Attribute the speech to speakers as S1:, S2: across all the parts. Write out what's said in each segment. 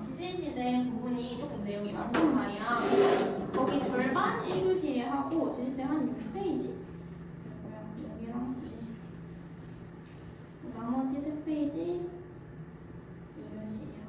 S1: 지질시대 부분이 조금 내용이 많단 말이야. 거기 절반 1교시에 하고 지질시대 한 6페이지. 여기랑 지질시대. 나머지 3페이지 2교시에요.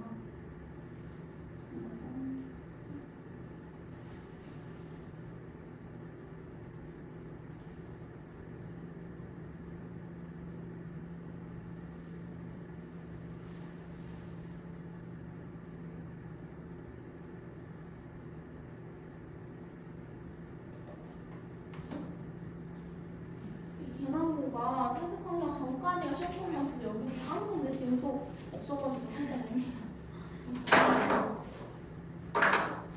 S1: 계남고가 퇴적환경 전까지가 실험이었어. 여기 다 한 건데 지금 또 없어가지고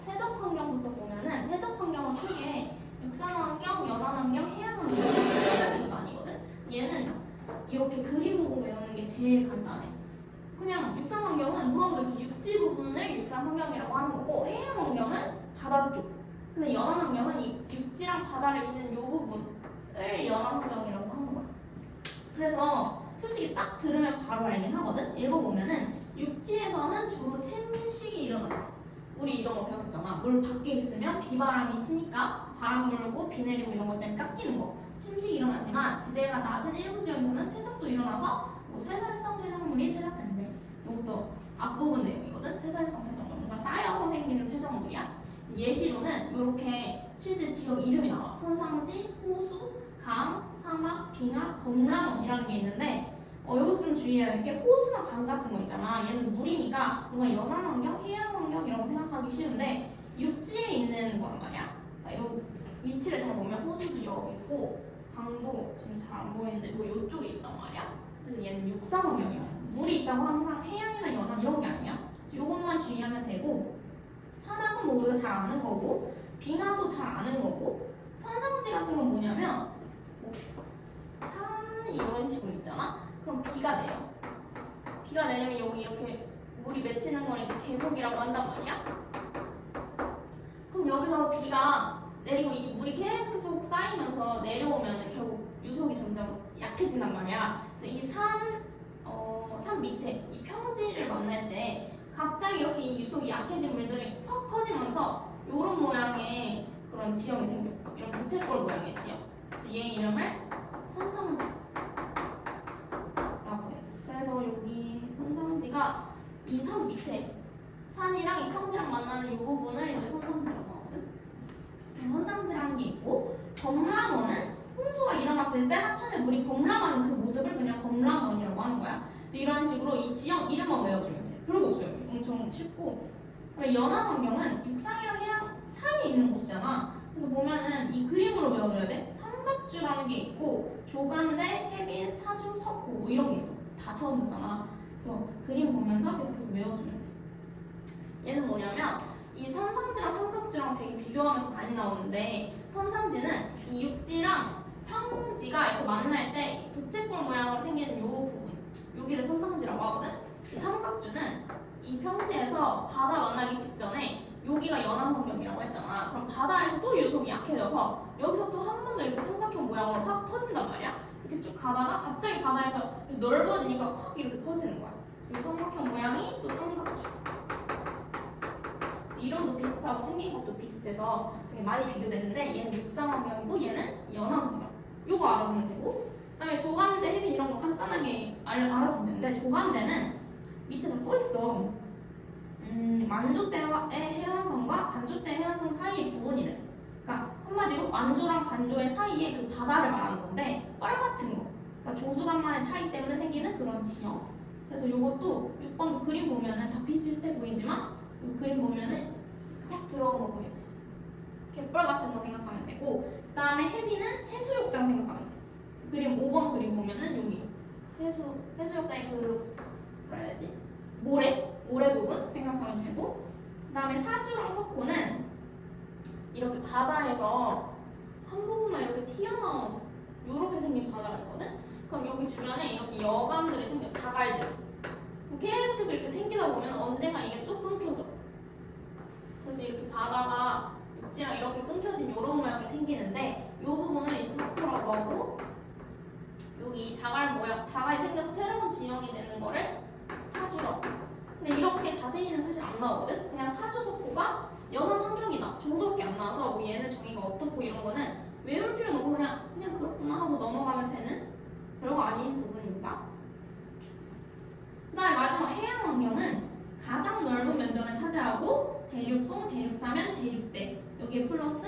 S1: 퇴적환경부터 보면은 퇴적환경은 크게 육상환경, 연안환경, 해양환경 세 가지로 나뉘거든. 얘는 이렇게 그림 보고 외우는 게 제일 간단해. 그냥 육상환경은 누가 봐도 이렇게 육지 부분을 육상환경이라고 하는 거고, 해양환경은 바다 쪽. 근데 연안환경은 이 육지랑 바다를 잇는 이 부분을 연안환경이라고 하는 거야. 그래서 솔직히 딱 들으면 바로 알긴 하거든. 읽어보면은 육지에서는 주로 침식이 일어나. 우리 이런 거 배웠었잖아. 물 밖에 있으면 비바람이 치니까 바람 불고 비 내리고 이런 것 때문에 깎이는 거. 침식이 일어나지만 지대가 낮은 일부 지역에서는 퇴적도 일어나서 뭐 쇠설성 퇴적물이 퇴적되는데, 이것도 앞부분 내용이거든. 쇠설성 퇴적물, 뭔가 쌓여서 생기는 퇴적물이야. 예시로는 이렇게 실제 지역 이름이 나와. 선상지, 호수, 강, 사막, 빙하, 범람원이라는 게 있는데, 여기서 좀 주의해야 될 게 호수나 강 같은 거 있잖아. 얘는 물이니까 뭔가 연안환경, 해양환경이라고 생각하기 쉬운데 육지에 있는 거란 말이야. 그러니까 여기 위치를 잘 보면 호수도 여기 있고 강도 지금 잘 안 보이는데 뭐 이쪽에 있단 말이야. 그래서 얘는 육상환경이야. 물이 있다고 항상 해양이나 연안 이런 게 아니야. 이것만 주의하면 되고, 사막은 뭐 우리가 잘 아는 거고, 빙하도 잘 아는 거고, 선상지 같은 건 뭐냐면 뭐 산이 이런 식으로 있잖아. 그럼 비가 내려. 비가 내리면 여기 이렇게 물이 맺히는 걸 이제 계곡이라고 한단 말이야. 그럼 여기서 비가 내리고 이 물이 계속 쌓이면서 내려오면 결국 유속이 점점 약해진단 말이야. 그래서 이 산 밑에 이 평지를 만날 때 갑자기 이렇게 이 유속이 약해진 물들이 확 퍼지면서 이런 모양의 그런 지형이 생겨. 이런 부채꼴 모양의 지형. 그래서 얘 이름을 선상지. 그래서 여기 선상지가 이 산 밑에 산이랑 이 평지랑 만나는 이 부분을 이제 선상지라고 하거든. 선상지라는 게 있고, 범람원은 홍수가 일어났을 때 하천에 물이 범람하는 그 모습을 그냥 범람원이라고 하는 거야. 이런 식으로 이 지역 이름만 외워주면 돼. 별거 없어요. 엄청 쉽고. 연안환경은 육상이랑 해양 사이에 있는 곳이잖아. 그래서 보면은 이 그림으로 외워줘야 돼. 삼각주라는 게 있고, 조간대, 해빈, 사주, 석고 뭐 이런 게 있어. 다 처음 듣잖아. 그래서 그림 보면서 계속해서 외워주면 돼. 얘는 뭐냐면 이 선상지랑 삼각주랑 되게 비교하면서 많이 나오는데, 선상지는 이 육지랑 평지가 이렇게 만날 때 부채꼴 모양으로 생기는 요 부분, 여기를 선상지라고 하거든. 이 삼각주는 이 평지에서 바다 만나기 직전에 여기가 연안환경이라고 했잖아. 그럼 바다에서 또 유속이 약해져서 여기서 또 한 번 더 이렇게 삼각형 모양으로 확 퍼진단 말이야. 이렇게 쭉 가다가 갑자기 바다에서 넓어지니까 확 이렇게 퍼지는 거야. 이 삼각형 모양이 또 삼각주. 이론도 비슷하고 생긴 것도 비슷해서 되게 많이 비교되는데, 얘는 육상환경이고 얘는 연안환경. 요거 알아두면 되고, 그다음에 조간대, 해빈 이런 거 간단하게 알아두면 되는데, 조간대는 밑에 다 써있어. 만조대의 해안선과 간조대 해안선 사이의 구분이래. 그러니까 한마디로 만조랑 간조의 사이에 그 바다를 말하는 건데, 뻘 같은 거. 그러니까 조수간만의 차이 때문에 생기는 그런 지형. 그래서 요것도 6번도 그림 보면은 다 비슷비슷해 보이지만, 이 그림 보면은 확 들어온 거 보이지? 갯벌 같은 거 생각하면 되고, 그 다음에 해비는 해수욕장 생각하면 돼. 그래서 그림 5번 그림 보면은 여기 해수욕장의 그 뭐라 해야 되지? 모래 부분 생각하면 되고, 그 다음에 사주랑 석고는 이렇게 바다에서 한 부분만 이렇게 튀어나온 이렇게 생긴 바다가 있거든? 그럼 여기 주변에 이렇게 여감들이 생겨, 자갈들. 계속해서 이렇게 생기다 보면 언젠가 이게 뚝 끊겨져. 그래서 이렇게 바다가 육지랑 이렇게 끊겨진 이런 모양이 생기는데, 이 부분을 이제 석고라고 하고, 여기 자갈 모양, 자갈이 생겨서 새로운 지형이 되는 거를 사주라고. 근데 이렇게 자세히는 사실 안 나오거든? 그냥 사주 속고가 연한 환경이다 정도밖에 안 나와서 뭐 얘는 정의가 어떻고 이런 거는 외울 필요는 없고 그냥 그렇구나 하고 넘어가면 되는 별거 아닌 부분입니다. 그 다음에 마지막 해양 환경은 가장 넓은 면적을 차지하고 대륙붕, 대륙사면, 대륙대 여기에 플러스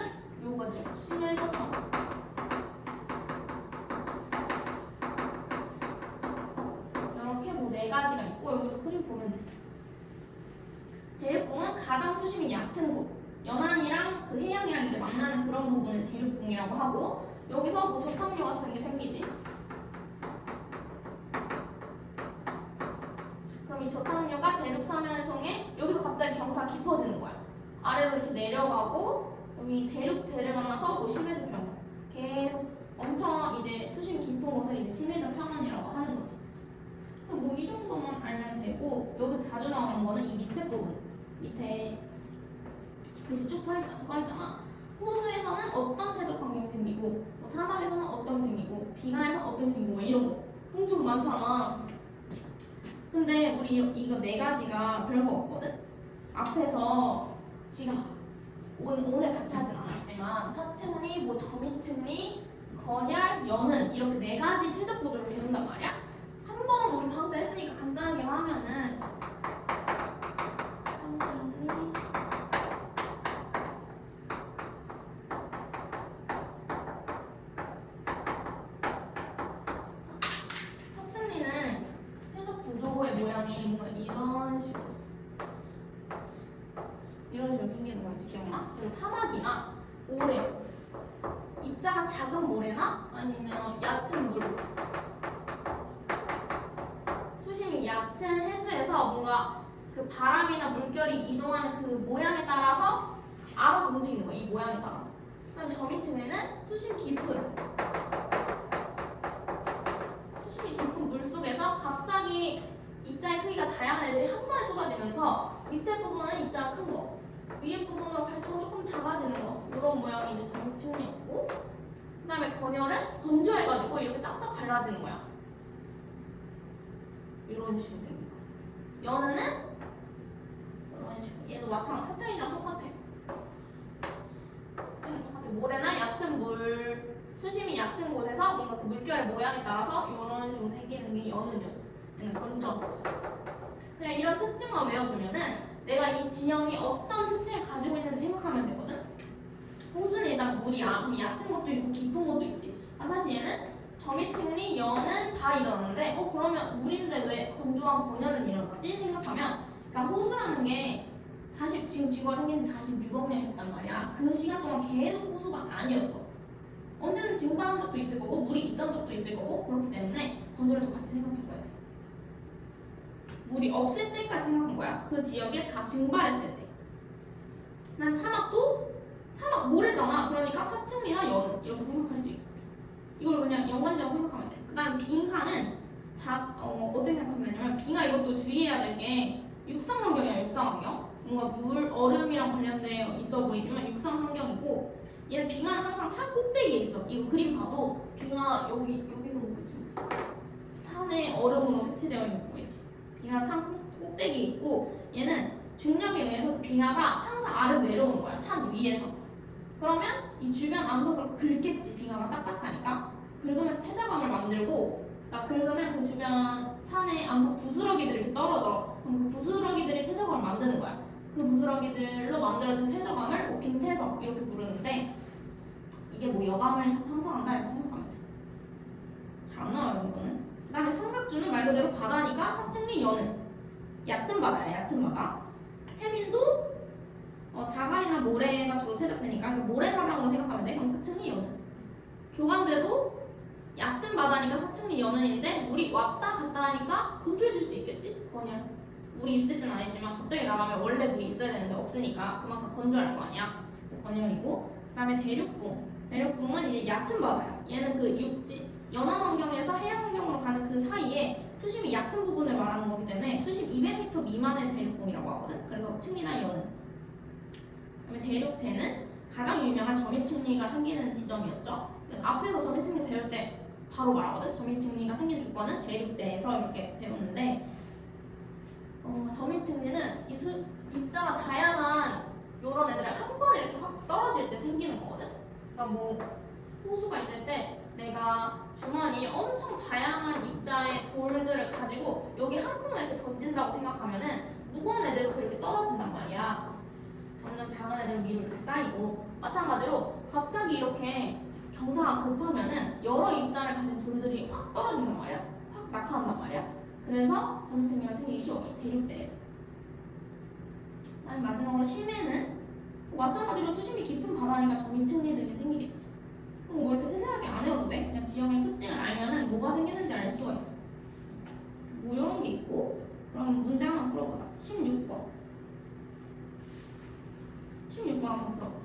S1: 요거죠. 심해서평 이렇게 뭐 네 가지가 있고 여기도 그림 보면 돼. 대륙붕은 가장 수심이 얕은 곳 연안이랑 그 해양이랑 이제 만나는 그런 부분을 대륙붕이라고 하고 여기서 뭐 접합류 같은 게 생기지. 그럼 이 접합류가 대륙 사면을 통해 여기서 갑자기 경사가 깊어지는 거야. 아래로 이렇게 내려가고 여기 대륙대를 만나서 뭐 심해져 평원 계속 엄청 이제 수심 깊은 곳을 이제 심해져 평원이라고 하는 거지. 그래서 뭐 이 정도만 알면 되고 여기서 자주 나오는 거는 이 밑에 부분 밑에 글씨 쭉 써있잖아. 호수에서는 어떤 태적 환경이 생기고 뭐 사막에서는 어떤 게 생기고 비강에서는 어떤 게 생기고 뭐 이런 거 엄청 많잖아. 근데 우리 이거 네 가지가 별거 없거든? 앞에서 지금 오늘 같이 하진 않았지만 사층리, 뭐 점이층리, 건열, 연은 이렇게 네 가지 태적 구조를 배운단 말이야. 한 번 우리 방금 때 했으니까 간단하게 하면은 사층리 사층리는 태적 구조의 모양이 뭔가 이런 식으로 생기는 거지. 기억나? 그리고 사막이나 모래 입자가 작은 모래나 아니면 얕은 물 수심이 얕은 해수에서 뭔가 그 바람이나 물결이 이동하는 그 모양에 따라서 알아서 움직이는 거야. 이 모양에 따라. 그다음 점이층에는 수심이 깊은 물 속에서 갑자기 입자의 크기가 다양한 애들이 한 번에 쏟아지면서 밑에 부분은 입자가 큰 거, 위에 부분으로 갈수록 조금 작아지는 거 이런 모양이 이제 점층이었고 그 다음에 건열은 건조해가지고 이렇게 쫙쫙 갈라지는 거야. 이런 식으로 생긴 거. 연우는 이런 식으로 얘도 마찬가지 사층이랑 똑같아. 모래나 얕은 물 수심이 얕은 곳에서 뭔가 그 물결의 모양에 따라서 이런 식으로 생기는 게 연운이었어. 얘는 건조하지. 그냥 이런 특징만 외워주면은 내가 이 지형이 어떤 특징을 가지고 있는지 생각하면 되거든. 호수는 일단 물이야. 그럼 얕은 것도 있고 깊은 것도 있지. 사실 얘는 점이층리, 연은 다 일어나는데 그러면 물인데 왜 건조한 건열은 일어나지? 생각하면 그러니까 호수라는 게 사실 지금 지구가 생긴 지 46억 년 됐단 말이야. 그 시간 동안 계속 호수가 아니었어. 언제는 증발한 적도 있을 거고 물이 있던 적도 있을 거고 그렇기 때문에 건조를 같이 생각해줘야 돼. 물이 없을 때까지 생각한 거야. 그 지역에 다 증발했을 때. 그다음 사막도 사막 모래잖아. 그러니까 사층이나 연은 이렇게 생각할 수 있고 이걸 그냥 연관지라고 생각하면 돼. 그다음 빙하는 어떻게 생각하면 되냐면 빙하 이것도 주의해야 될 게 육상 환경이야. 육상 환경. 뭔가 물 얼음이랑 관련되어 있어 보이지만 육상 환경이고 얘는 빙하는 항상 산 꼭대기에 있어. 이거 그림 봐도 빙하 여기는 뭐지? 산에 얼음으로 색칠되어 있는 거 보이지? 빙하는 산 꼭대기에 있고 얘는 중력에 의해서 빙하가 항상 아래로 내려오는 거야. 산 위에서. 그러면 이 주변 암석을 긁겠지. 빙하가 딱딱하니까. 긁으면서 퇴적암을 만들고 긁으면 그 주변 산에 암석 부스러기들이 이렇게 떨어져. 그럼 그 부스러기들이 퇴적암을 만드는 거야. 그 부스러기들로 만들어진 퇴적암을 뭐 빙퇴석 이렇게 부르는데 이게 뭐 여감을 형성한다 이렇게 생각하면 돼. 잘 안 나와요 이거는. 그 다음에 삼각주는 말 그대로 바다니까 사층리 연은 얕은 바다야. 얕은 바다. 해민도 자갈이나 모래가 주로 퇴적되니까 모래사장으로 생각하면 돼. 그럼 사층리 연은. 조간대도 얕은 바다니까 사층리 연은인데 물이 왔다 갔다 하니까 건조해질 수 있겠지? 건열. 물이 있을 때는 아니지만 갑자기 나가면 원래 물이 있어야 되는데 없으니까 그만큼 건조할 거 아니야. 그래서 건열이고. 그 다음에 대륙붕. 대륙붕은 이제 얕은 바다야. 얘는 그 육지, 연안 환경에서 해양 환경으로 가는 그 사이에 수심이 얕은 부분을 말하는 거기 때문에 수심 200m 미만의 대륙붕이라고 하거든. 그래서 층리나 연은. 그다음에 대륙대는 가장 유명한 점이층리가 생기는 지점이었죠. 앞에서 점이층리 배울 때 바로 말하거든. 점이층리가 생긴 조건은 대륙대에서 이렇게 배우는데 점인층리는 입자가 다양한 요런 애들이 한 번에 이렇게 확 떨어질 때 생기는 거거든. 그러니까 뭐 호수가 있을 때 내가 주머니에 엄청 다양한 입자의 돌들을 가지고 여기 한 콩을 이렇게 던진다고 생각하면은 무거운 애들부터 이렇게 떨어진단 말이야. 점점 작은 애들은 위로 이렇게 쌓이고, 마찬가지로 갑자기 이렇게 경사가 급하면은 여러 입자를 가진 돌들이 확 떨어진단 말이야. 확 나타난단 말이야. 그래서 점인층리가 생기기 쉬워, 대륙대에서. 그다음에 마지막으로 심해는 마찬가지로 수심이 깊은 바다니까 점인층리들이 생기겠지. 그럼 뭐 이렇게 세세하게 안 해도 돼. 그냥 지형의 특징을 알면은 뭐가 생기는지 알 수가 있어. 뭐 이런 게 있고, 그럼 문제 하나 풀어보자. 16번. 16번 한번 풀어봐.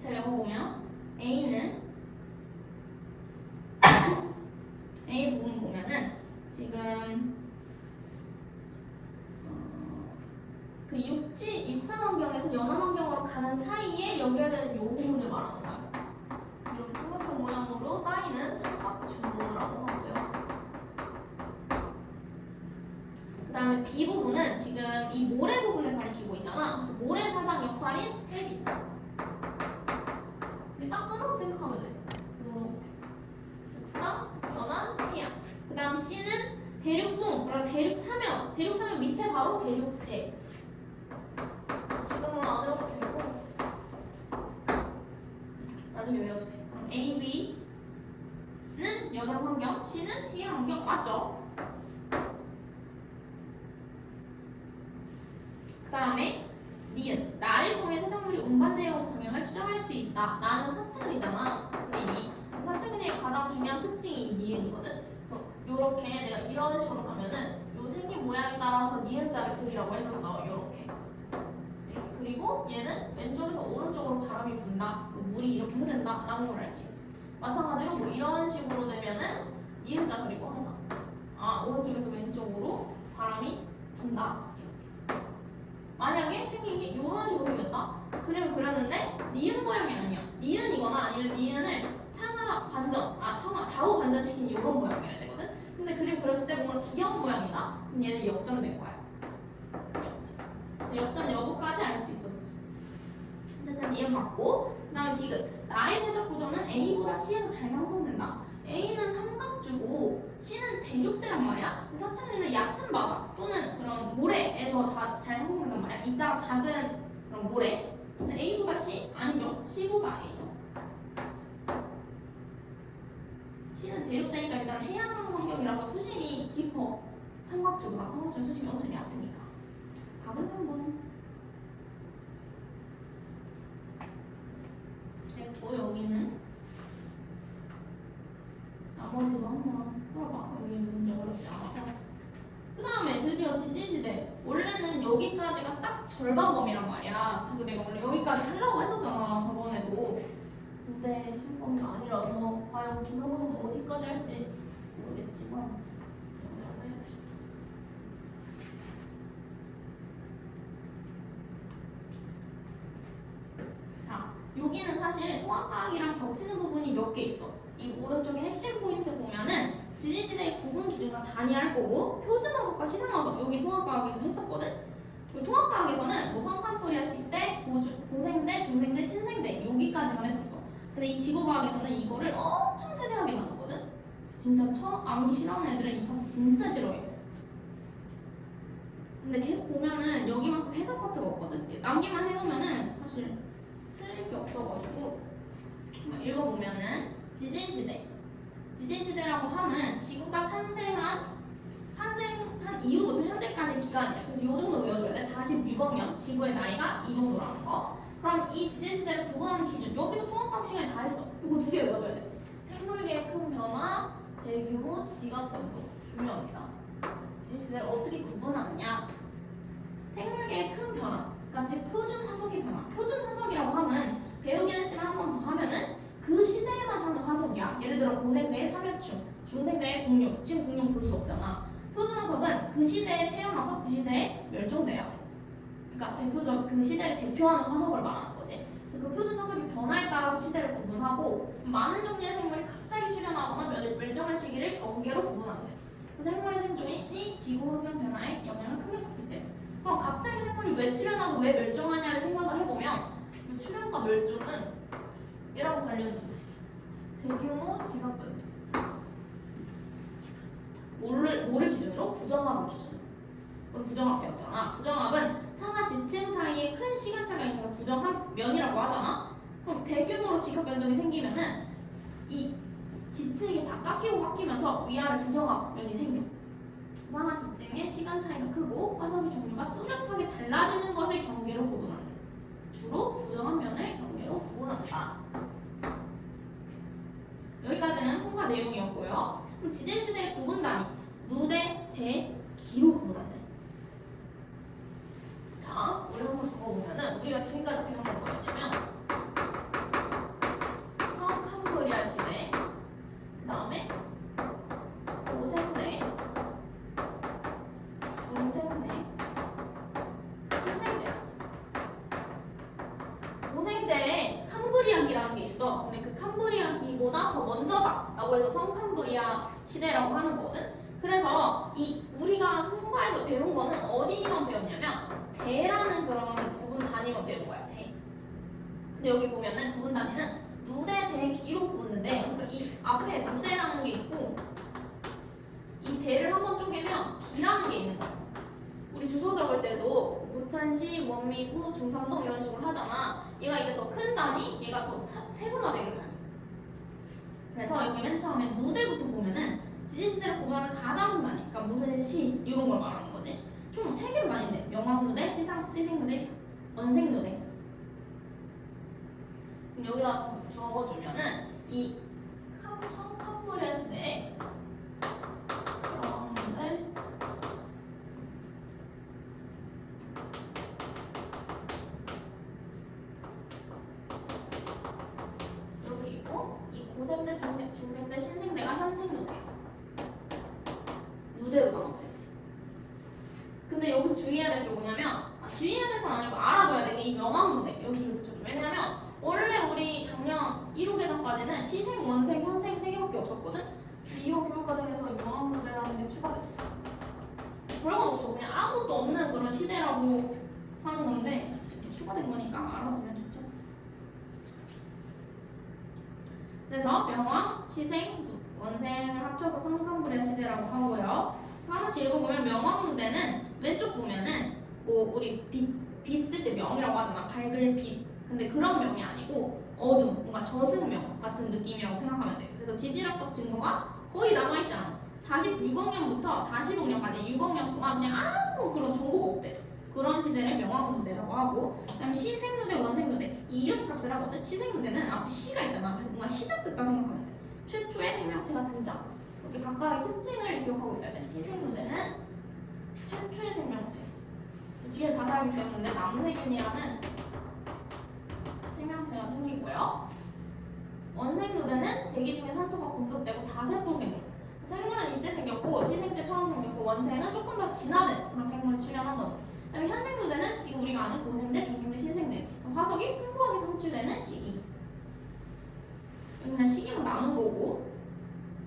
S1: 자, 여기 보면 A는 A 부분 보면은 지금 그 육상 환경에서 연안 환경으로 가는 사이에 연결되는 요 부분을 말하는 거야. 이렇게 삼각형 모양으로 쌓이는 삼각주라고 하고요. 그 다음에 B 부분은 지금 이 모래 부분을 가리키고 있잖아. 그래서 모래사장 역할인 해비. 딱 끊어서 생각하면 돼. 이렇게 육상, 연안, 해양. 그 다음 C는 대륙붕, 그리고 대륙사면. 대륙사면 밑에 바로 대륙대. 지금은 안 외워도 되고 나중에 외워도 돼. 그럼 A, B는 연안 환경, C는 해양 환경. 맞죠? 그 다음에 니은, 나를 통해 세정물이 운반되어온 방향을 추정할 수 있다. 나는 사측은이잖아. 근데 이 사측은의 가장 중요한 특징이 이 니은이거든. 그래서 요렇게 내가 이런 식으로 가면은 요 생긴 모양에 따라서 니은자를 그리라고 했었어. 요렇게 그리고 얘는 왼쪽에서 오른쪽으로 바람이 분다. 물이 이렇게 흐른다 라는 걸 알 수 있지. 마찬가지로 뭐 이런 식으로 되면은 니은자 그리고 항상 오른쪽에서 왼쪽으로 바람이 분다. 만약에 생긴 게 이런 식으로 생겼다? 그림을 그렸는데 니은 모양이 아니야. 니은이거나 아니면 니은을 상하 반전, 좌우 반전시킨 이런 모양이어야 되거든? 근데 그림 그렸을 때 뭔가 귀여운 모양이다? 그럼 얘는 역전된 거야. 역전 여부까지 알 수 있었지. 어쨌든 니은 맞고, 그 다음에 디귿. 나의 세적 구조는 A보다 C에서 잘 형성된다. A는 삼각주고 C는 대륙대란 말이야. 사측리는 얕은 바다 또는 그런 모래에서 잘 형성된단 말이야. 입자가 작은 그런 모래. 근데 A보다 C? 아니죠. C보다 A죠. C는 대륙대니까 일단 해양 환경이라서 수심이 깊어. 삼각주보다. 삼각주 수심이 엄청 얕으니까. 답은 3번. 됐고, 여기는 나머지로 한번 풀어봐. 여기 문제 어렵지 않아서. 그 다음에 드디어 지진시대. 원래는 여기까지가 딱 절반 범위란 말이야. 그래서 내가 원래 여기까지 하려고 했었잖아, 저번에도. 근데 시험범위 아니라서 과연 기말고사는 어디까지 할지 모르겠지만 여기 한번 해봅시다. 자, 여기는 사실 통합과학이랑 겹치는 부분이 몇 개 있어. 이 오른쪽에 핵심 포인트 보면은 지진시대의 구분 기준과 단위할 거고, 표준화석과 시상화석 여기 통합과학에서 했었거든. 통합과학에서는 뭐 성칸포리아 시대, 고생대, 중생대, 신생대 여기까지만 했었어. 근데 이 지구과학에서는 이거를 엄청 세세하게 나누거든. 진짜 암기 싫어하는 애들은 이 파트 진짜 싫어해. 근데 계속 보면은 여기만큼 해석 파트가 없거든. 암기만 해놓으면은 사실 틀릴 게 없어가지고 한번 읽어보면은 지진시대라고 하면 지구가 탄생한 이후부터 현재까지 기간이야. 그래서 이 정도 외워줘야 돼. 46억 년, 지구의 나이가 이 정도라는 거. 그럼 이 지진시대를 구분하는 기준, 여기도 통합과학 시간에 다 했어. 이거 2개 외워줘야 돼. 생물계의 큰 변화, 대규모 지각 변동 중요합니다. 지시대를 어떻게 구분하느냐? 생물계의 큰 변화, 그러니까 즉 표준 화석의 변화. 표준 화석이라고 하면 배우긴 했지만 한 번 더 하면은 그 시대에만 사는 화석이야. 예를 들어 고생대의 삼엽충, 중생대의 공룡. 지금 공룡 볼 수 없잖아. 표준 화석은 그 시대에 태어나서 그 시대에 멸종돼야 돼. 그러니까 대표적 그 시대를 대표하는 화석을 말하는 거지. 그래서 그 표준 화석의 변화에 따라서 시대를 구분하고 많은 종류의 생물이 갑자기 출현하거나 멸종할 시기를 경계로 구분한대. 생물의 생존이 지구 환경 변화에 영향을 크게 받기 때문에. 그럼 갑자기 생물이 왜 출현하고 왜 멸종하냐를 생각을 해보면 이 출현과 멸종은 얘랑 관련이 있지. 대규모 지각 변동. 뭐를 기준으로? 부정합을 기준으로. 우리 부정합 배웠잖아. 부정합은 상하 지층 사이에 큰 시간차가 있는 걸 부정합면이라고 하잖아. 그럼 대규모로 지각 변동이 생기면은 이 지층이 다 깎이면서 위아래 부정합면이 생겨. 상하 지층의 시간 차이가 크고 화석의 종류가 뚜렷하게 달라지는 것을 경계로 구분한다. 주로 부정합면을 경계로 구분한다. 여기까지는 통과 내용이었고요. 그럼 지질시대의 구분 단위 누대, 대, 기로 구분한대. 자, 우리 한번 적어보면은 우리가 지금까지 배운 건 뭐였냐면 서캄브리아 시대, 그 다음에 고생대, 중생대, 신생대였어. 고생대에 캄브리아기라는 게 있어. 근데 그 캄브리아기보다 더 먼저다 라고 해서 성캄브리아 시대라고 하는 거거든. 그래서 이 우리가 통과에서 배운 거는 어디만 배웠냐면 대라는 그런 구분 단위만 배운 거야. 대. 근데 여기 보면은 구분 단위는 누대, 대, 기로 구분인데, 그러니까 이 앞에 누대라는 게 있고 이 대를 한번 쪼개면 기라는 게 있는 거야. 우리 주소 적을 때도 부천시, 원미구, 중산동 이런 식으로 하잖아. 얘가 이제 더 큰 단위, 얘가 더 세분화되는 단위. 그래서 여기 맨 처음에 누대부터 보면은 지질시대를 구분하는 가장 큰 단위, 그러니까 무슨 시 이런 걸 말하는 거지. 총 3개로 나뉜대. 명왕누대, 시생누대, 원생누대. 여기다 적어주면은 이 성캄브리아 시대에 명왕누대, 이렇게 있고 이 고생대, 중생대, 신생대가 현생누대. 누대로 나눴어요. 근데 여기서 주의해야 될 게 뭐냐면 주의해야 될 건 아니고 알아둬야 될 게 이 명왕누대 여기를 붙여줘. 왜냐면 원래 우리 작년 1호 개정까지는 시생, 원생, 현생 3개밖에 없었거든? 2호 교육과정에서 명왕누대라는 게 추가됐어. 별건 없어. 그냥 아무것도 없는 그런 시대라고 하는 건데 추가된 거니까 알아두면 좋죠. 그래서 명왕, 시생, 원생을 합쳐서 성캄브리아 시대라고 하고요. 하나씩 읽어보면 명왕누대는 왼쪽 보면은 뭐 우리 빛 쓸 때 명이라고 하잖아. 밝을 빛. 근데 그런 명이 아니고 어둠, 뭔가 저승명 같은 느낌이라고 생각하면 돼. 그래서 지질학적 증거가 거의 남아있지 않아. 46억년부터 40억년까지 6억 년 동안 그냥 아무 그런 정보가 없대. 그런 시대를 명왕누대라고 하고, 그다음에 시생누대, 원생누대 이 이름 값을 하거든. 시생누대는 앞에 시가 있잖아. 그래서 뭔가 시작됐다 생각하면 돼. 최초의 생명체가 등장. 이렇게 각각의 특징을 기억하고 있어야 돼. 시생누대는 최초의 생명체. 뒤에 자세하게 배웠는데 남세균이라는 생명체가 생기고요. 원생누대는 대기 중에 산소가 공급되고 다세포 생물. 생물은 이때 생겼고 시생 때 처음 생겼고 원생은 조금 더 진화된 그런 생물이 출현한 거지. 그다음에 현생누대는 지금 우리가 아는 고생대, 중생대, 신생대 화석이 풍부하게 상출되는 시기. 그냥 시기로 나눈 거고.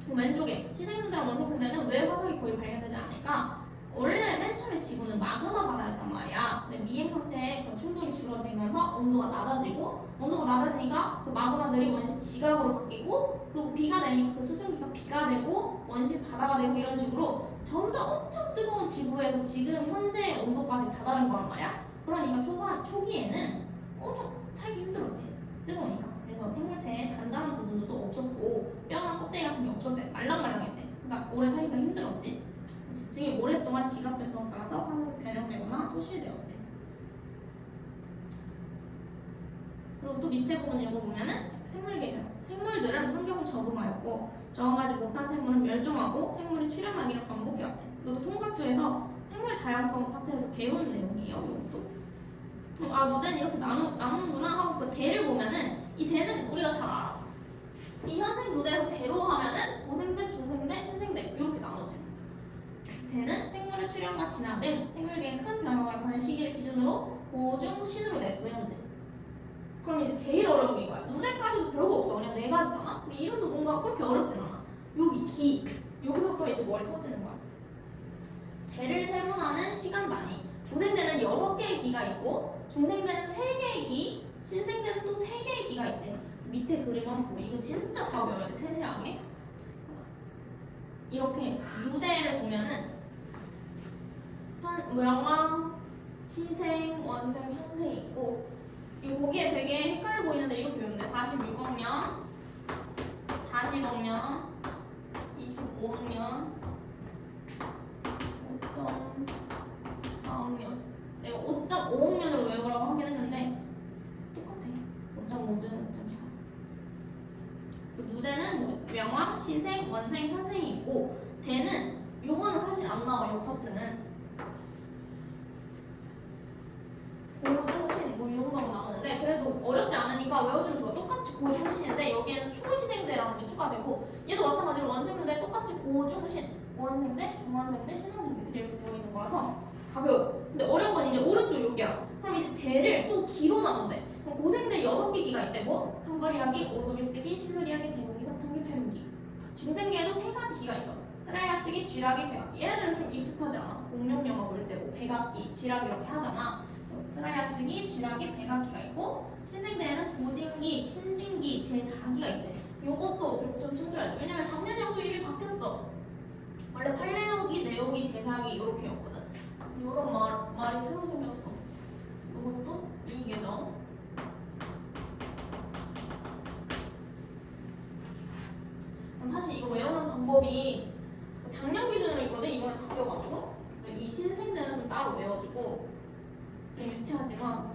S1: 왼쪽에 시생누대랑 원생누대는 왜 화석이 거의 발견되지 않을까? 원래 맨 처음에 지구는 마그마 바다였단 말이야. 근데 미행 상태의 그 충돌이 줄어들면서 온도가 낮아지니까 그 마그마들이 원시 지각으로 바뀌고, 그리고 비가 내니까 그 수증기가 비가 되고 원시 바다가 되고 이런 식으로 점점 엄청 뜨거운 지구에서 지금 현재 온도까지 다다른 거란 말이야. 그러니까 초기에는 엄청 살기 힘들었지. 뜨거우니까. 그래서 생물체에 단단한 부분도 없었고 뼈나 껍데기 같은 게 없었대. 말랑말랑했대. 그러니까 오래 살기가 힘들었지. 지층이 오랫동안 지각 변동을 따라서 화석이 변형되거나 소실되었대. 그리고 또 밑에 밑에 보면 이거 보면은 생물 개념. 생물들은 환경에 적응하였고 적응하지 못한 생물은 멸종하고 생물이 출현하기를 반복해왔대. 이것도 통과투에서 생물 다양성 파트에서 배운 내용이에요. 이것도. 아 누대는 이렇게 나누는구나 하고 그 대를 보면은 이 대는 우리가 잘 알아. 이 현생 누대로 대로 하면은 고생대, 중생대, 신생대 이렇게 나눠지. 대는 생물의 출현과 진화 등 생물계의 큰 변화가 가는 시기를 기준으로 고중, 신으로 외운대. 그럼 이제 제일 어려운 게 이거야. 누대까지도 별거 없어. 그냥 네 가지잖아. 근데 이름도 뭔가 그렇게 어렵진 않아. 여기 기. 여기서부터 이제 머리 터지는 거야. 대를 세분화하는 시간 단위. 고생대는 6개의 기가 있고 중생대는 3개의 기, 신생대는 또 3개의 기가 있대. 밑에 그림 한번 보고 이거 진짜 다 외워야 돼. 세세하게. 이렇게 누대를 보면은 명왕, 시생, 원생, 현생이 있고 이 보기에 되게 헷갈려 보이는데 이렇게 외우는데 46억 년, 40억 년, 25억 년, 5.4억 년. 내가 5.5억 년으로 외우라고 하긴 했는데 똑같아. 5.5든 5.4. 그래서 누대는 뭐 명왕, 시생, 원생, 현생이 있고 대는 요거는 사실 안 나와. 요 파트는 고중신 뭐 이런 거 나오는데 그래도 어렵지 않으니까 외워주면 좋아. 똑같이 고중신인데 여기에는 초시생대라는 게 추가되고 얘도 마찬가지로 원생대 똑같이 고중신, 원생대, 중원생대, 신원생대 이렇게 되어 있는 거라서 가벼워. 근데 어려운 건 이제 오른쪽 여기야. 그럼 이제 대를 또 기로 나눈대. 그럼 고생대 6개 기가 있대고 탐벌이야기, 오도비쓰기, 실루리야기, 대문기, 석탄기, 패문기. 중생계에도 3가지 기가 있어. 트라이아스기, 쥐라기, 백악기. 얘네들은 좀 익숙하지 않아. 공룡 영화 볼 때 뭐 백악기, 쥐라기 이렇게 하잖아. 트라이아스기, 쥐라기, 백악기가 있고 신생대에는 고진기, 신진기, 제4기가 있대. 요것도 좀 쳐줘야 돼. 왜냐면 작년 연도 일이 바뀌었어. 원래 팔레오기, 네오기, 제4기 이렇게였거든. 요런 말이 새로 생겼어. 요것도 이 계정. 사실 이거 외우는 방법이 작년 기준으로 있거든. 이번에 바뀌어가지고 이 신생대는 좀 따로 외워주고 좀 유치하지만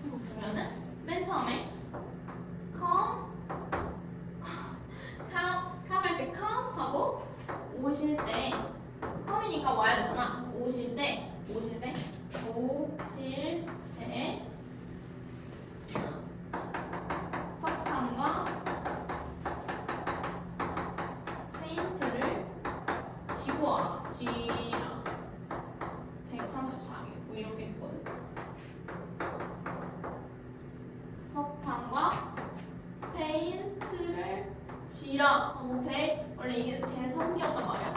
S1: 이거 보면은 맨 처음에 come 할 때 come 하고 오실 때 come이니까 와야 되잖아. 오실 때 석탄과 페인트를 쥐고 와라. 쥐라 134개 뭐 이렇게 있거든. 석탄과 페인트를 쥐라 원래 이게 제3기였단 말이야.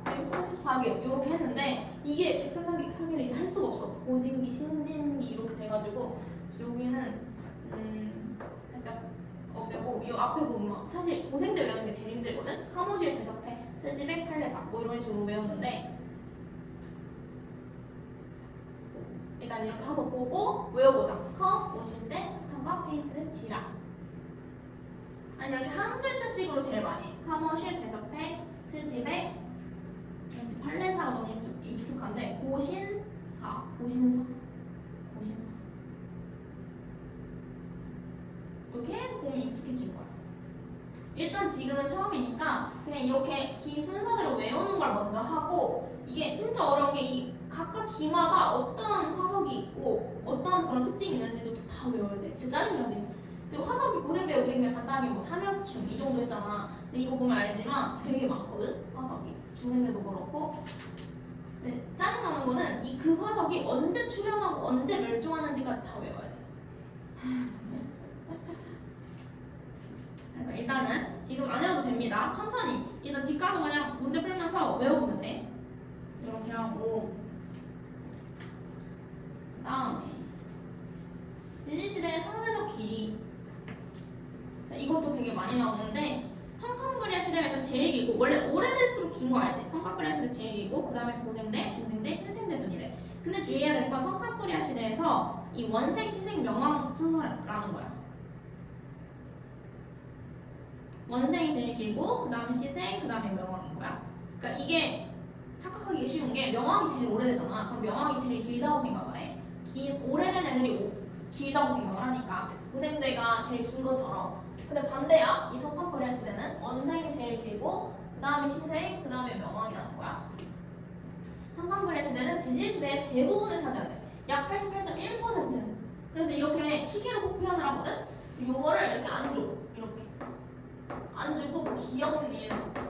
S1: 134개 이렇게 했는데 이게 134개를 이제 할 수가 없어. 고진기, 신진기 이렇게 돼가지고 여기는 살짝 없애고 이 앞에 보면 사실 고생대 외우는 게 제일 힘들거든. 사무실 대석회, 트지백, 판례사 뭐 이런 식으로 외우는데 일단 이렇게 한번 보고 외워보자. 오실 때 석탄과 페인트를 쥐라. 아니 이렇게 한 글자씩으로 제일 많이 해. 사무실 대석회, 트지백, 판례사가 너무 익숙한데 고신사 또 계속 보면 익숙해질 거야. 일단 지금은 처음이니까 그냥 이렇게 기 순서대로 외우는 걸 먼저 하고 이게 진짜 어려운 게 이 각각 기마다 어떤 화석이 있고 어떤 그런 특징이 있는지도 다 외워야 돼. 진짜 짜증나지. 그리고 화석이 고생대 우리 그냥 간단하게 뭐 삼엽충 이 정도 했잖아. 근데 이거 보면 알지만 되게 많거든. 화석이 중생대도 그렇고. 네, 짜증나는 거는 이 그 화석이 언제 출현하고 언제 멸종하는지까지 다 외워야 돼. 그래서 일단은 지금 안 외워도 됩니다. 천천히 일단 집 가서 그냥 문제 풀면서 외워보면 돼. 이렇게 하고 그 다음에 지진시대의 상대적 길이. 자, 이것도 되게 많이 나오는데 성칸브리아 시대가 일단 제일 길고 원래 오래될수록 긴 거 알지? 성칸브리아 시대 제일 길고 그 다음에 고생대, 중생대, 신생대 순이래. 근데 주의해야 될 건 성칸브리아 시대에서 이 원생, 시생, 명왕 순서라는 거야. 원생이 제일 길고 그 다음에 시생, 그 다음에 명왕인 거야. 그러니까 이게 착각하기 쉬운 게 명왕이 제일 오래되잖아. 그럼 명왕이 제일 길다고 생각을 해. 오래된 애들이 길다고 생각을 하니까 고생대가 제일 긴 것처럼. 근데 반대야. 이 석판코리아 시대는 원생이 제일 길고 그 다음에 신생, 그 다음에 명왕이라는 거야. 석판코리아 시대는 지질 시대의 대부분을 차지한대. 약 88.1%. 그래서 이렇게 시계로 꼭 표현을 하거든. 요거를 이렇게 안 줘. 이렇게 안 주고 뭐 귀여운 일,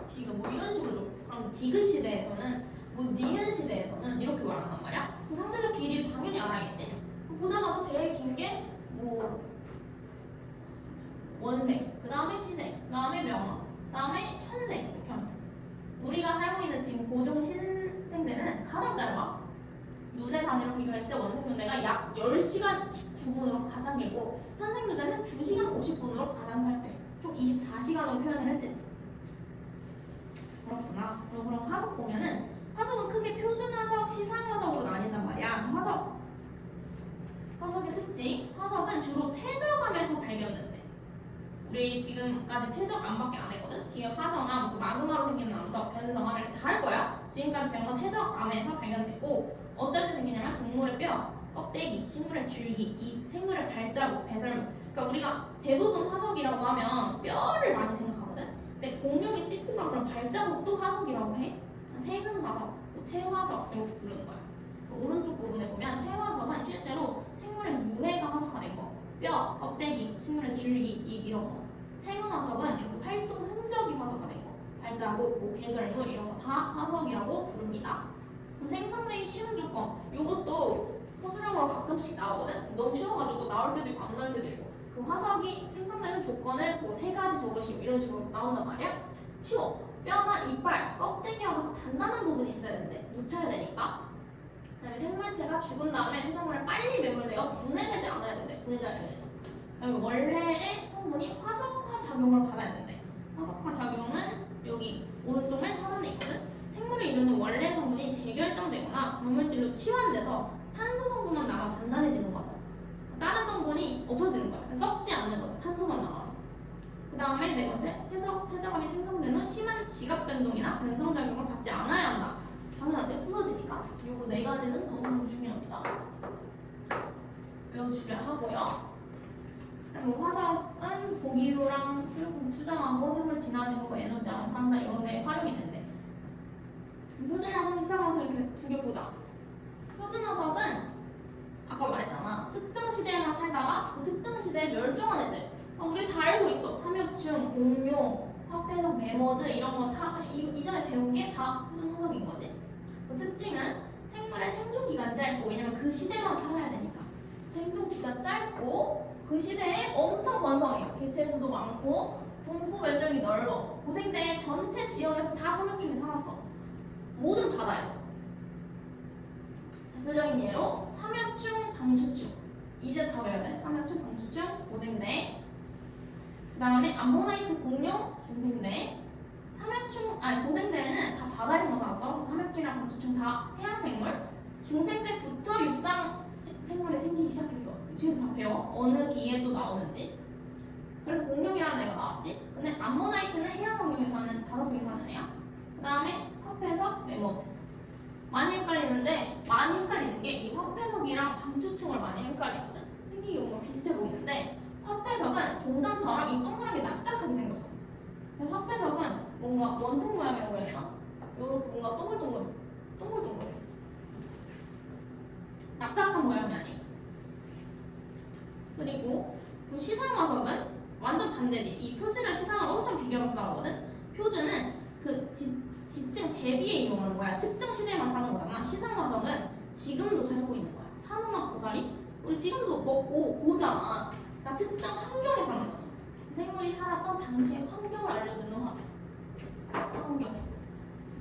S1: 디귿 뭐 이런 식으로 줘. 그럼 디귿 시대에서는 뭐 니은 시대에서는 이렇게 말한단 말이야. 그럼 상대적 길이를 당연히 알아야겠지. 보자마자 제일 긴 게 뭐 원생, 그 다음에 시생, 그 다음에 명왕, 그 다음에 현생 이렇게 하면 돼. 우리가 살고 있는 지금 고종 신생대는 가장 짧아. 눈의 단위로 비교했을 때 원생 눈대가 약 10시간 19분으로 가장 길고 현생 눈대는 2시간 50분으로 가장 짧대. 총 24시간으로 표현을 했을 때. 그렇구나. 그럼 화석 보면은 화석은 크게 표준 화석, 시상 화석으로 나뉜단 말이야. 화석의 특징. 화석은 주로 퇴적암에서 발견된대. 우리 지금까지 퇴적암밖에 안 했거든. 뒤에 화성암, 마그마로 생기는 암석, 변성암 이렇게 다 할 거야. 지금까지 배운 건 퇴적암에서 발견됐고 어떨 때 생기냐면 동물의 뼈, 껍데기, 식물의 줄기, 이 생물의 발자국, 배설물. 그러니까 우리가 대부분 화석이라고 하면 뼈를 많이 생각하거든. 근데 공룡이 찍고 간 그런 발자국도 화석이라고 해. 세근 화석, 체화석 이렇게 부르는 거야. 그 오른쪽 부분에 보면 체화석은 실제로 생물의 무해가 화석화된 거. 뼈, 껍데기, 식물의 줄기, 이런 거. 세근 화석은 이렇게 활동 흔적이 화석화된 거. 발자국, 뭐 배설물 이런 거 다 화석이라고 부릅니다. 그럼 생성되기 쉬운 조건. 요것도 허술형으로 가끔씩 나오거든. 너무 쉬워가지고 나올 때도 있고 안 나올 때도 있고. 그 화석이 생성되는 조건을 뭐 3가지 적으시고 이런 식으로 나온단 말이야. 쉬워. 뼈나 이빨, 껍데기와 같이 단단한 부분이 있어야 되는데 묻혀야 되니까. 그다음에 생물체가 죽은 다음에 해산물에 빨리 매몰되어 분해되지 않아야 된대. 분해자에 의해서. 그다음에 원래의 성분이 화석화 작용을 받아야 된대. 화석화 작용은 여기 오른쪽 맨 하단에 있거든. 생물을 이루는 원래 성분이 재결정되거나 광물질로 치환돼서 탄소 성분만 남아 단단해지는 거죠. 다른 성분이 없어지는 거야. 썩지 않는 거죠. 탄소만 남아서. 그 다음에 4번째, 퇴적암이 생성된 후 심한 지각 변동이나 변성작용을 받지 않아야 한다. 당연하지, 부서지니까. 요거 4가지는 너무 중요합니다. 외워주셔야 하고요. 그리고 화석은 고기후랑 수력공기 추정하고 생물 진화지구, 에너지암, 방사 이런 데 활용이 된대. 표준 화석, 시상 화석 이렇게 2개 보자. 표준 화석은 아까 말했잖아. 특정 시대에만 살다가 그 특정 시대에 멸종한 애들. 그러니까 우리 다 알고 있어. 삼엽충, 공룡, 화폐석, 매머드 이런 거 다 이전에 배운 게 다 표준 화석인 거지. 그 특징은 생물의 생존 기간이 짧고, 왜냐면 그 시대만 살아야 되니까. 생존 기간 짧고 그 시대에 엄청 번성해요. 개체 수도 많고 분포 면적이 넓어. 고생대 전체 지역에서 다 삼엽충이 살았어. 모든 바다에서. 대표적인 예로 삼엽충, 방추충. 이제 다 외워야 돼. 삼엽충, 방추충, 고생대. 그 다음에 암모나이트, 공룡, 중생대. 고생대는 다 바다에서만 살았어. 삼엽충이랑 방추충 다 해양생물. 중생대부터 육상 생물이 생기기 시작했어. 뒤에서 다 배워. 어느 기에 또 나오는지. 그래서 공룡이라는 애가 나왔지. 근데 암모나이트는 해양 환경에 사는, 바닷속에 사는 애야. 그 다음에 화폐석, 매머드. 많이 헷갈리는 게 이 화폐석이랑 방추충을 많이 헷갈리거든. 생기기 뭔가 비슷해 보이는데 화폐석은 동전처럼 이 동그랗게 납작하게 생겼어. 근데 화폐석은 뭔가 원통 모양이라고 해야 되나? 요렇게 뭔가 동글동글해. 납작한 모양이 아니에요. 그리고 시상화석은 완전 반대지. 이 표준이랑 시상을 엄청 비교하면서 나오거든. 표준은 그 지층 대비에 이용하는 거야. 특정 시대에만 사는 거잖아. 시상화석은 지금도 살고 있는 거야. 산호나 고사리? 우리 지금도 먹고 보잖아. 그러니까 특정 환경에 사는 거지. 생물이 살았던 당시의 환경을 알려주는 화석. 환경.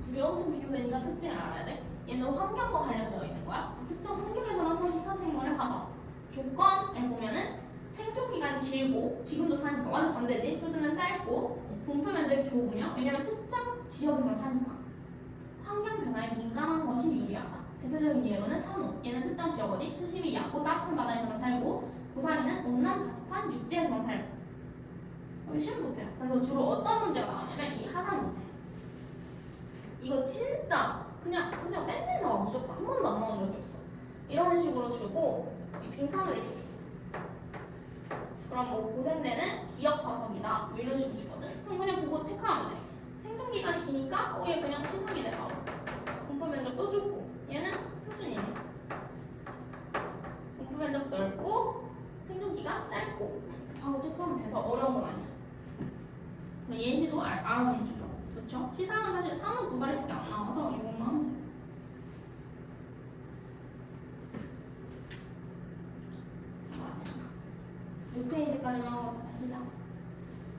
S1: 두 개 엄청 비교되니까 특징을 알아야 돼. 얘는 환경과 관련되어 있는 거야. 특정 환경에서만 서식한 생물의 화석. 조건을 보면은 생존 기간이 길고 지금도 사니까 완전 반대지. 표준은 짧고 분포 면적이 좁으며, 왜냐면 특정 지역에서 사니까. 환경 변화에 민감한 것이 유리하다. 대표적인 예로는 산호. 얘는 특정 지역 어디 수심이 얕고 따뜻한 바다에서만 살고, 고사리는 온난 다습한 육지에서만 살고. 여기 시험 못해요. 그래서 주로 어떤 문제가 나오냐면 이 하단 문제. 이거 진짜 그냥 맨날 나와. 무조건 한 번도 안 나온 적이 없어. 이런 식으로 주고 이 빈칸을 이렇게 줘. 그럼 뭐 고생되는 기억 화석이다 뭐 이런 식으로 주거든. 그럼 그냥 보고 체크하면 돼. 생존 기간이 기니까 얘 그냥 치석이네 바로. 분포 면적도 좁고 얘는 표준이네. 분포 면적 넓고 생존 기간 짧고 바로 체크하면 돼서 어려운 건 아니야. 예시도 알아보면 좋죠. 그렇죠? 시상은 사실 산후 고사리밖에 안 나와서 이것만 하면 돼. 자, 6페이지까지만 하고 시작.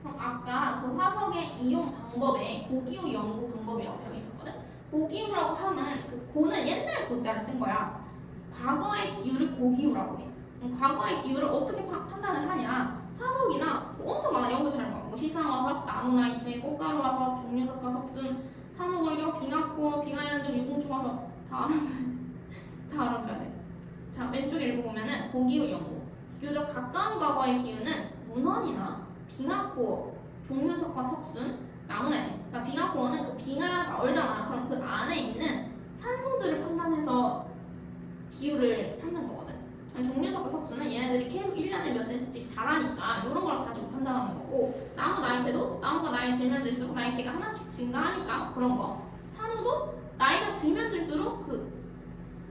S1: 그럼 아까 그 화석의 이용 방법에 고기후 연구 방법이라고 되어 있었거든? 고기후라고 하면 그 고는 옛날 고자를 쓴 거야. 과거의 기후를 고기후라고 해. 그럼 과거의 기후를 어떻게 판단을 하냐? 화석이나 뭐 엄청 많아 연구실 한 거. 뭐 시상화석, 나무나이테, 꽃가루화석, 종류석과 석순, 산호골격, 빙하코어, 빙하연적, 유공초화석 다 알아둬야 돼. 자, 왼쪽 읽어보면은 고기후 연구. 비교적 가까운 과거의 기후는 문헌이나 빙하코어, 종류석과 석순, 나무나이테. 그러니까 빙하코어는 그 빙하가 얼잖아. 그럼 그 안에 있는 산소들을 판단해서 기후를 찾는 거거든. 종류석과 석수는 얘네들이 계속 1년에 몇 cm씩 자라니까 이런 걸 가지고 판단하는 거고, 나무 나이테도 나무가 나이 들면 들수록 나이테가 하나씩 증가하니까 그런 거. 산호도 나이가 들면 들수록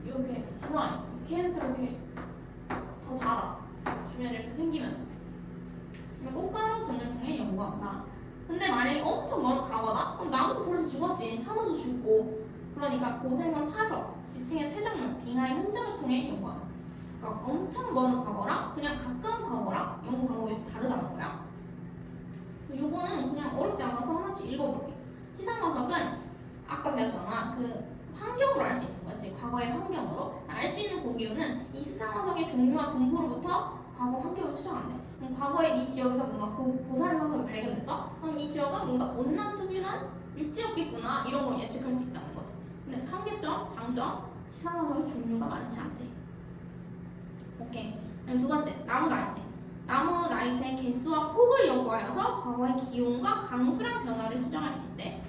S1: 이렇게 진화해. 계속 이렇게 더 자라. 주변에 이렇게 생기면서. 꽃가루 등을 통해 연구한다. 근데 만약에 엄청 먼 과거다? 그럼 나무도 벌써 죽었지. 산호도 죽고. 그러니까 고생물 화석, 지층의 퇴적물, 빙하의 흔적을 통해 연구한다. 그러니까 엄청 먼 과거랑 그냥 가까운 과거랑 연구 방법이 다르다는 거야. 요거는 그냥 어렵지 않아서 하나씩 읽어볼게. 시상화석은 아까 배웠잖아. 그 환경으로 알 수 있는 거지. 과거의 환경으로. 알 수 있는 고기후는 이 시상화석의 종류와 분포로부터 과거 환경을 추정한대. 그럼 과거에 이 지역에서 뭔가 고사리 화석이 발견됐어? 그럼 이 지역은 뭔가 온난 수준한 육지였겠구나. 이런 걸 예측할 수 있다는 거지. 근데 한계점, 장점, 시상화석의 종류가 많지 않대. 오케이. 그럼 두 번째, 나무 나이테. 나무 나이테 개수와 폭을 연구하여서 과거의 기온과 강수량 변화를 추정할 수 있대.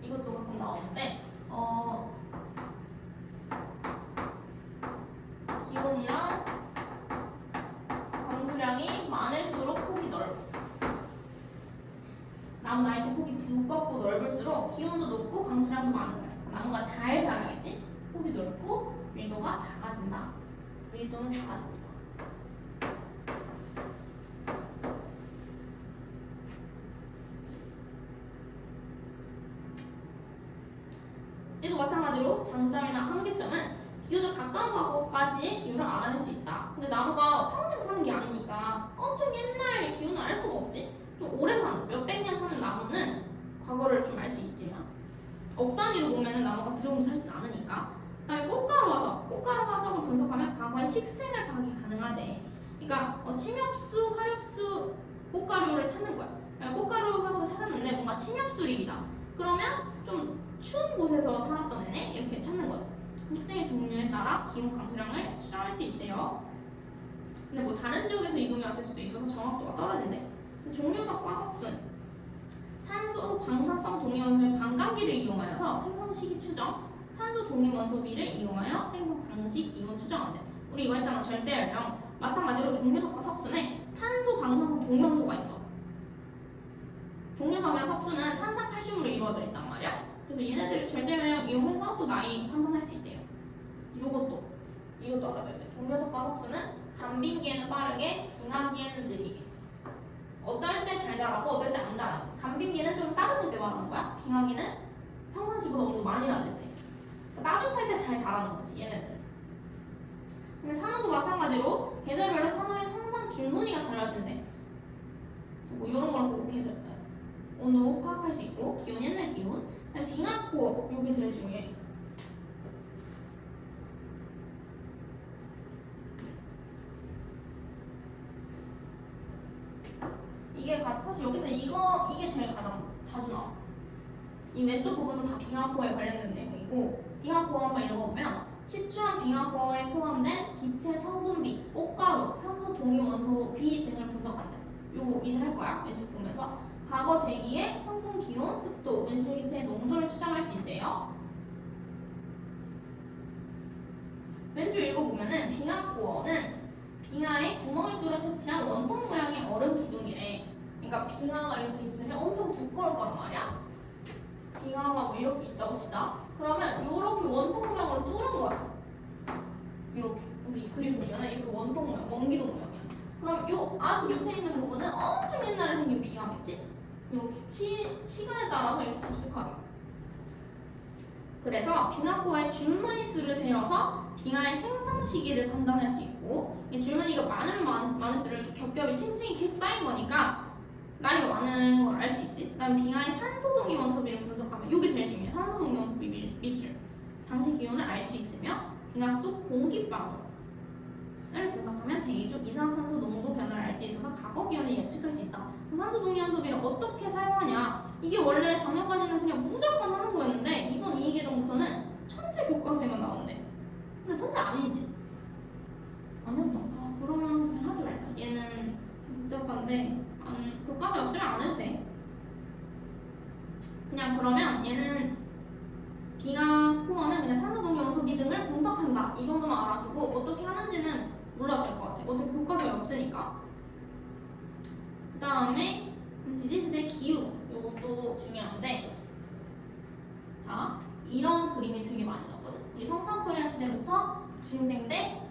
S1: 이것도 가끔 나오는데, 기온이랑 강수량이 많을수록 폭이 넓어. 나무 나이테 폭이 두껍고 넓을수록 기온도 높고 강수량도 많은 거야. 나무가 잘 자라겠지? 폭이 넓고 밀도가 작아진다. 밀도는 작아진다. 얘도 마찬가지로 장점이나 한계점은 비교적 가까운 과거까지의 기후를 알아낼 수 있다. 근데 나무가 평생 사는 게 아니니까 엄청 옛날 기후는 알 수가 없지. 좀 오래 사는, 몇백 년 사는 나무는 과거를 좀 알 수 있지만 억 단위로 보면은 나무가 그 정도 살진 않으니까. 그다음에 꽃가루 화석을 분석하면 과거의 식생을 파악이 가능하대. 그러니까 침엽수, 화렵수 꽃가루를 찾는 거야. 그러니까 꽃가루 화석을 찾았는데 뭔가 침엽수립이다. 그러면 좀 추운 곳에서 살았던 애네 이렇게 찾는 거지. 식생의 종류에 따라 기온 강수량을 추정할 수 있대요. 근데 뭐 다른 지역에서 이금이 왔을 수도 있어서 정확도가 떨어진대. 종류석과 석순, 탄소 방사성 동위원소의 반감기를 이용하여서 생성 시기 추정, 산소 동위원소비를 이용하여 생성 당시 기온 추정한대. 우리 이거 했잖아. 절대 연령. 마찬가지로 종류석과 석순에 탄소 방사성 동위원소가 있어. 종류석이랑 석순은 탄산 칼슘으로 이루어져 있단 말이야. 그래서 얘네들을 절대 연령 이용해서 또 나이 판단할 수 있대요. 이것도 알아둬야 돼. 종류석과 석순은 간빙기에는 빠르게, 빙하기에는 느리게. 어떨 때 잘 자라고 어떨 때 안 자라지. 간빙기는 좀 따뜻할 때 말하는 거야. 빙하기는 평상시보다 온도 많이 낮을 때. 그러니까 따뜻할 때 잘 자라는 거지 얘네들은. 근데 산호도 마찬가지로 계절별로 산호의 성장 줄무늬가 달라진대. 그래서 뭐 이런 걸 보고 계절 온도 파악할 수 있고, 기온 옛날 기온. 그다음에 빙하코어 요게 제일 중요해. 이게 사실 여기서 이게 제일 가장 자주 나와. 이 왼쪽 부분은 다 빙하코어에 관련된 내용이고, 빙하코어 한번 읽어보면 시추한 빙하코어에 포함된 기체 성분비, 꽃가루, 산소 동위원소 비 등을 분석한다. 요거 이제 할 거야. 왼쪽 보면서 과거 대기의 성분 기온, 습도, 온실기체의 농도를 추정할 수 있대요. 왼쪽 읽어보면은 빙하에 구멍을 뚫어 채취한 원통 모양의 얼음 기둥이래. 그러니까 빙하가 이렇게 있으면 엄청 두꺼울 거란 말이야. 빙하가 뭐 이렇게 있다고 치자. 그러면 이렇게 원통 모양으로 뚫은 거야. 이렇게 여기 그림 보면은 이렇게 원통 모양, 원기둥 모양이야. 그럼 요 아주 밑에 있는 부분은 엄청 옛날에 생긴 빙하겠지? 이렇게 시간에 따라서 이렇게 급속하게. 그래서 빙하코어의 줄무늬 수를 세어서 빙하의 생성 시기를 판단할 수 있고, 이 줄무늬가 많을수록 이렇게 겹겹이 층층이 계속 쌓인 거니까 나이가 많은 걸 알 수 있지. 그다음에 빙하의 산소 동위원 소비를 분석하면 이게 제일 중요해. 산소 동위원 소비 밑줄. 당시 기온을 알 수 있으며 빙하 속 공기방울을 분석하면 대기 중 이산화탄소 농도 변화를 알 수 있어서 과거 기온을 예측할 수 있다. 산소 동위원 소비를 어떻게 사용하냐? 이게 원래 작년까지는 그냥 무조건 하는 거였는데 이번 2계정부터는 천체 교과서에만 나오는데. 근데 천체 아니지? 아니었나? 그러면 그냥 하지 말자. 얘는 복잡한데 교과서에 없으면 안 해도 돼. 그냥 그러면 얘는 빙하 코어는 그냥 산소 동위원 소비 등을 분석한다. 이 정도만 알아주고 어떻게 하는지는 몰라도 될 것 같아. 어차피 교과서에 없으니까. 그 다음에 지지시대 기후, 이것도 중요한데, 자, 이런 그림이 되게 많이 나오거든. 우리 성탄코리아 시대부터 중생대,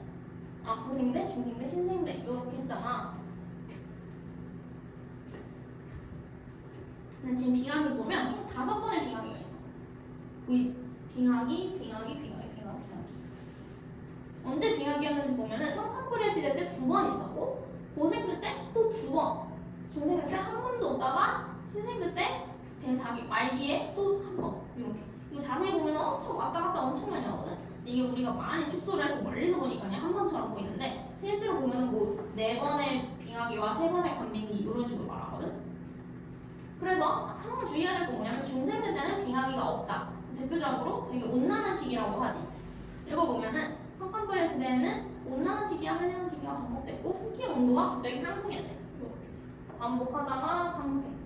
S1: 고생대, 중생대, 신생대 이렇게 했잖아. 근데 지금 빙하기 보면 총 5번의 빙하기가 있어. 보이지? 빙하기. 언제 빙하기였는지 보면은 성탄코리아 시대 때 2번 있었고, 고생대 때 또 2번, 중생대 때 한 번도 없다가 신생대 때 제4기 말기에 또 한 번. 이렇게. 이거 자세히 보면 엄청 왔다 갔다 엄청 많이 나오거든. 근데 이게 우리가 많이 축소를 해서 멀리서 보니까 그냥 한 번처럼 보이는데 실제로 보면은 뭐 4번의 빙하기와 3번의 간빙기 이런 식으로 말하거든. 그래서 한 번 주의해야 될 거 뭐냐면 중생대 때는 빙하기가 없다. 대표적으로 되게 온난한 시기라고 하지. 읽어보면은 성탄코리아 시대에는 온난한 시기와 한량한 시기가 반복됐고 후기 온도가 갑자기 상승했대. 이렇게 반복하다가 상승.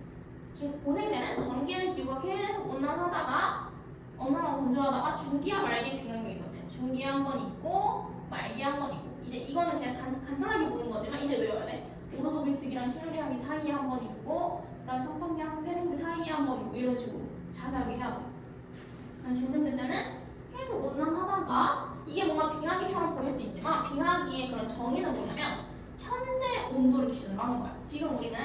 S1: 고생대는 전기에는 기후가 계속 온난하다가 온난하고 건조하다가 중기와 말기 빙하기가 있었대. 중기에 한 번 있고 말기에 한 번 있고. 이제 이거는 그냥 간단하게 보는 거지만 이제 외워야 돼. 오르도비스기랑 실루리아기 사이에 한 번 있고 그다음에 성탄기랑 페르미 사이에 한 번 있고 이런 식으로 자세하게 해야 돼. 중생대 때는 계속 온난하다가 이게 뭔가 빙하기처럼 보일 수 있지만 빙하기의 그런 정의는 뭐냐면 현재 온도를 기준으로 하는 거야. 지금 우리는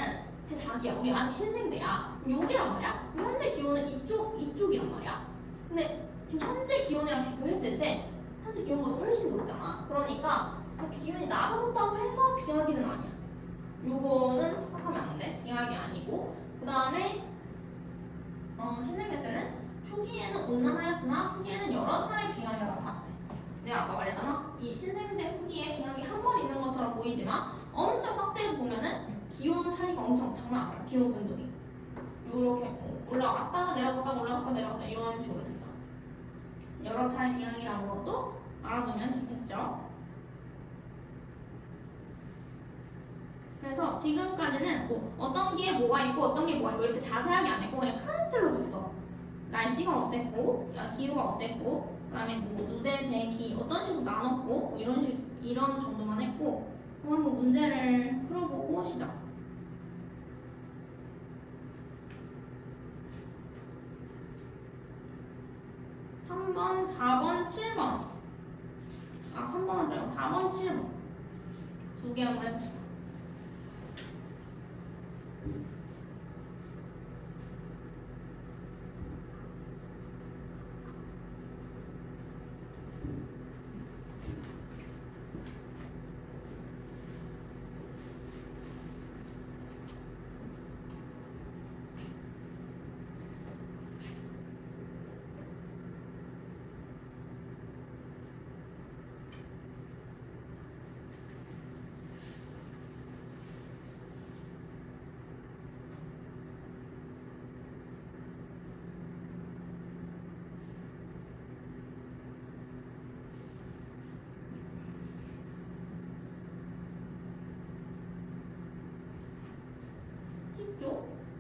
S1: 제4기야. 우리 아직 신생대야. 여기란 말이야. 현재 기온은 이쪽이란 말이야. 근데 지금 현재 기온이랑 비교했을 때 현재 기온보다 훨씬 높잖아. 그러니까 그렇게 기온이 낮아졌다고 해서 빙하기는 아니야. 요거는 착각하면 안 돼. 빙하기 아니고. 그 다음에 신생대 때는 초기에는 온난하였으나 후기에는 여러 차례 빙하기가 나타났대. 내가 아까 말했잖아. 이 신생대 후기에 빙하기 한 번 있는 것처럼 보이지만 엄청 확대해서 보면은 기온 차이가 엄청 장난 아니야. 기온 변동이. 요렇게 올라갔다가 내려갔다가 올라갔다가 내려갔다 이런 식으로 된다. 여러 차례 빙하기라는 것도 알아두면 좋겠죠. 그래서 지금까지는 뭐 어떤 기에 뭐가 있고 어떤 기에 뭐가 있고 이렇게 자세하게 안 했고 그냥 큰 틀로 봤어. 날씨가 어땠고, 기후가 어땠고, 그다음에 뭐 누대, 대기 어떤 식으로 나눴고 뭐 이런 정도만 했고, 그럼 한번 문제를 풀어보고 시작. 3번, 4번, 7번. 3번은 말고 4번, 7번. 두 개 한번 해봅시다.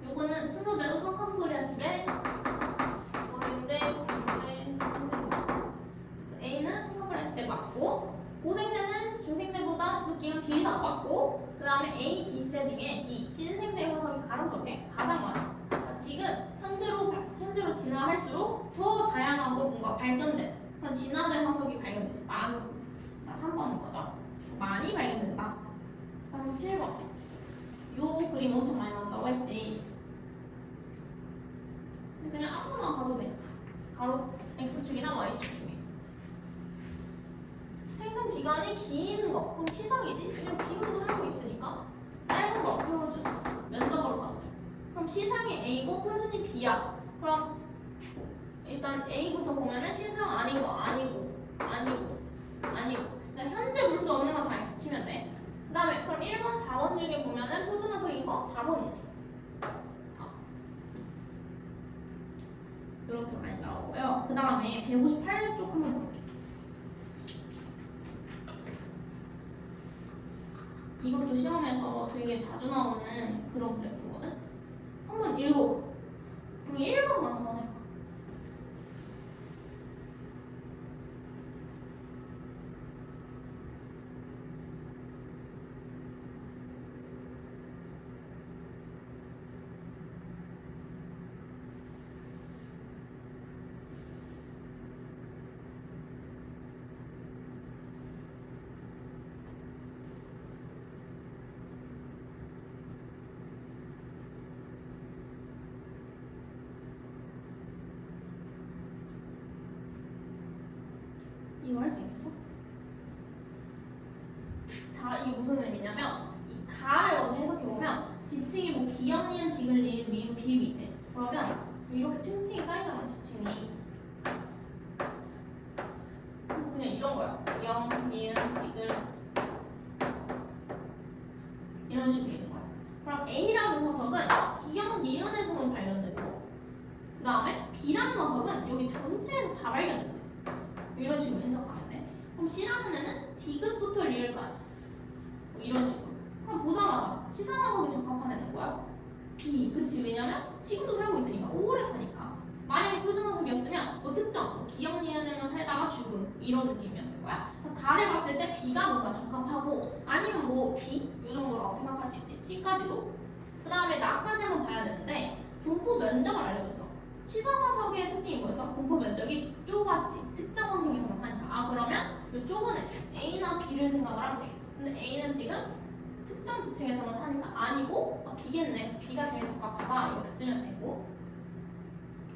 S1: 요거는 순서대로 성탄코리아 시대 고생대, 중생대, 신생대. A는 성탄코리아 시대 맞고 고생대는 중생대보다 지속기가 길다. 다음에 A, D 시대 중에 D, 신생대 화석이 가장 적게 가장 많아. 그러니까 지금 현재로 진화할수록 더 다양하고 뭔가 발전된 그런 진화된 화석이 발견되지. 많은. 그러니까 3번인 거죠. 많이 발견된다. 다음 7번. 요 그림 엄청 많이 나온다고 했지. 그냥 아무거나 봐도 돼. 가로 X축이나 Y축 중에. 생존 기간이 긴 거. 그럼 시상이지? 왜냐면 지금도 살고 있으니까. 짧은 거, 표준. 면적으로 봐도 돼. 그럼 시상이 A고 표준이 B야. 그럼 일단 A부터 보면은 시상 아닌 거 아니고. 그러니까 현재 볼 수 없는 건 다 X 치면 돼. 그 다음에 그럼 1번, 4번 중에 보면은 표준 화석인 거 4번이네. 이렇게 많이 나오고요. 그 다음에 158쪽 한번 볼게요. 이것도 시험에서 되게 자주 나오는 그런 그래프거든? 한번 읽어봐. 그리고 1번만 한번 해봐. 이거 할 수 있겠어? 자, 이게 무슨 의미냐면 이 가를 먼저 해석해보면 지층이 뭐 기역, 니은, 디귿, 리을, 미음, 비읍이 있대. 그러면 이렇게 층층이 쌓이잖아, 지층이. 그냥 이런 거야. 기역, 니은, 디귿 이런 식으로 있는 거야. 그럼 A라는 화석은 기역, 니은에서만 발견되고 그 다음에 B라는 화석은 여기 전체에서 다 발견돼. 이런 식으로 해석하면 돼. 그럼 C라는 애는 디귿부터 리을까지. 뭐 이런 식으로. 그럼 보자마자 시상화석에 적합한 애는 뭐야? B. 그치? 왜냐면 지금도 살고 있으니까 오래 사니까. 만약에 표준화석이었으면 뭐 특정, 뭐 기억 니은에만 살다가 죽음 이런 느낌이었을 거야. 그래서 가를 봤을 때 B가 뭔가 적합하고 아니면 뭐 D 이 정도라고 생각할 수 있지. C까지도. 그 다음에 나까지 한번 봐야 되는데 분포 면적을 알려줬어. 시상화석의 특징이 뭐였어? 분포 면적이 좁았지. 특정 환경에서만 사니까. 아 그러면 이 좁은 애 A나 B를 생각을 하면 되겠지. 근데 A는 지금 특정 지층에서만 사니까 아니고 B겠네. B가 제일 적합하다 이렇게 쓰면 되고.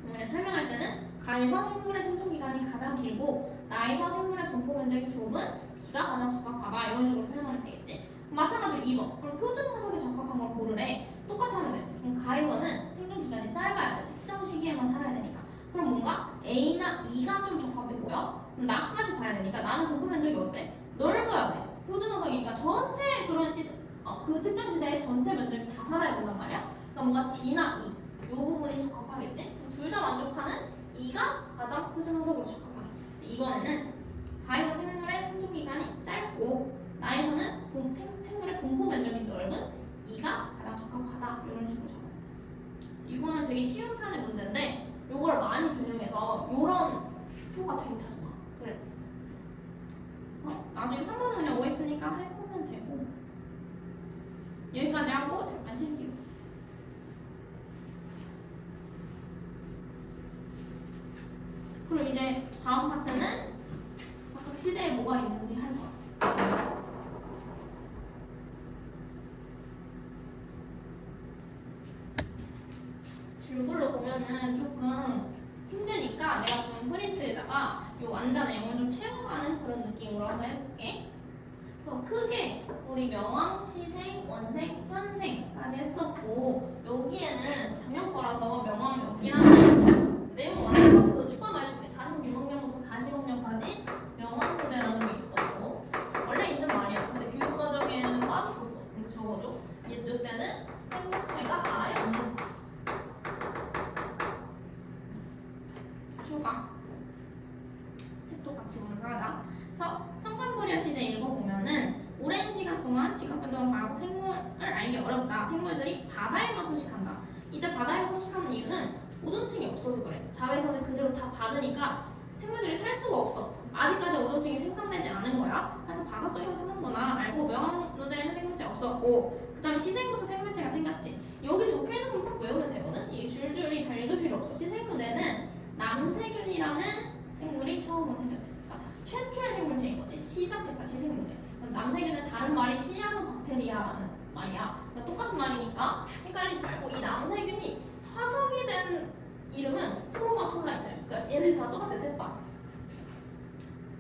S1: 그러면 설명할 때는 가에서 생물의 생존 기간이 가장 길고 나에서 생물의 분포 면적이 좁은 B가 가장 적합하다 이런 식으로 표현하면 되겠지. 마찬가지로 2번. 그럼 표준 화석에 적합한 걸 고르래. 똑같이 하면 돼. 그럼 가에서는 생존 기간이 짧아야 돼. 특정 시기에만 살아야 되니까. 그럼 뭔가 A나 E가 좀 적합해 보여? 그럼 나까지 봐야 되니까 나는 분포 면적이 어때? 넓어야 돼. 표준 화석이니까 전체 그런 그 특정 시대의 전체 면적이 다 살아야 된단 말이야. 그러니까 뭔가 D나 E 이 부분이 적합하겠지. 둘 다 만족하는 E가 가장 표준 화석으로 적합하겠지. 그래서 이번에는 가에서 생물의 생존 기간이 짧고 나에서는 생물의 분포 면적이 넓은 E가 가장 적합하다 이런 식으로 적어. 이거는 되게 쉬운 편의 문제인데 이걸 많이 변형해서 이런 표가 되게 자주 나와. 그래. 나중에 3번은 그냥 OX니까 해보면 되고 여기까지 하고 잠깐 쉴게요. 그럼 이제 다음 파트는 각 시대에 뭐가 있는지 할 거야. 줄글로 보면은 조금 힘드니까 내가 지금 프린트에다가 이 완자 내용을 좀 채워가는 그런 느낌으로 한번 해볼게. 크게 우리 명왕, 시생, 원생, 현생까지 했었고 여기에는 작년 거라서 명왕이 없긴 한데 내용 완전 추가만 해줄게. 46억년부터 40억년까지 명왕 부대라는 게 있었고 원래 있는 말이야. 근데 교육과정에는 빠졌었어. 이렇게 적어줘. 이때는 생물체가 아예 없는 거. 추가. 책도 같이 공부하자. 그래서 성컨코리아 시대 읽어보면은 오랜 시간 동안 지각 변동을 봐서 생물을 알기 어렵다. 생물들이 바다에만 서식한다. 이때 바다에만 서식하는 이유는 오존층이 없어서 그래. 자외선을 그대로 다 받으니까 생물들이 살 수가 없어. 아직까지 오존층이 생성되지 않은 거야. 그래서 바다에서 바닷속에서 사는구나 알고 명왕누대에는 생물체가 없었고 그 다음에 시생부터 생물체가 생겼지. 여기 적혀있는 건 딱 외우면 되거든. 이 줄줄이 다 읽을 필요 없어. 시생누대는 남세균이라는 생물이 처음으로 생겼대. 그러니까 최초의 생물체인 거지. 시작됐다 시생누대. 남세균은 다른 말이 시아노박테리아라는 말이야. 그러니까 똑같은 말이니까 헷갈리지 말고 이 남세균이 화석이 된 이름은 스트로마톨라이트. 그러니까 얘네 다 똑같아 셋 다.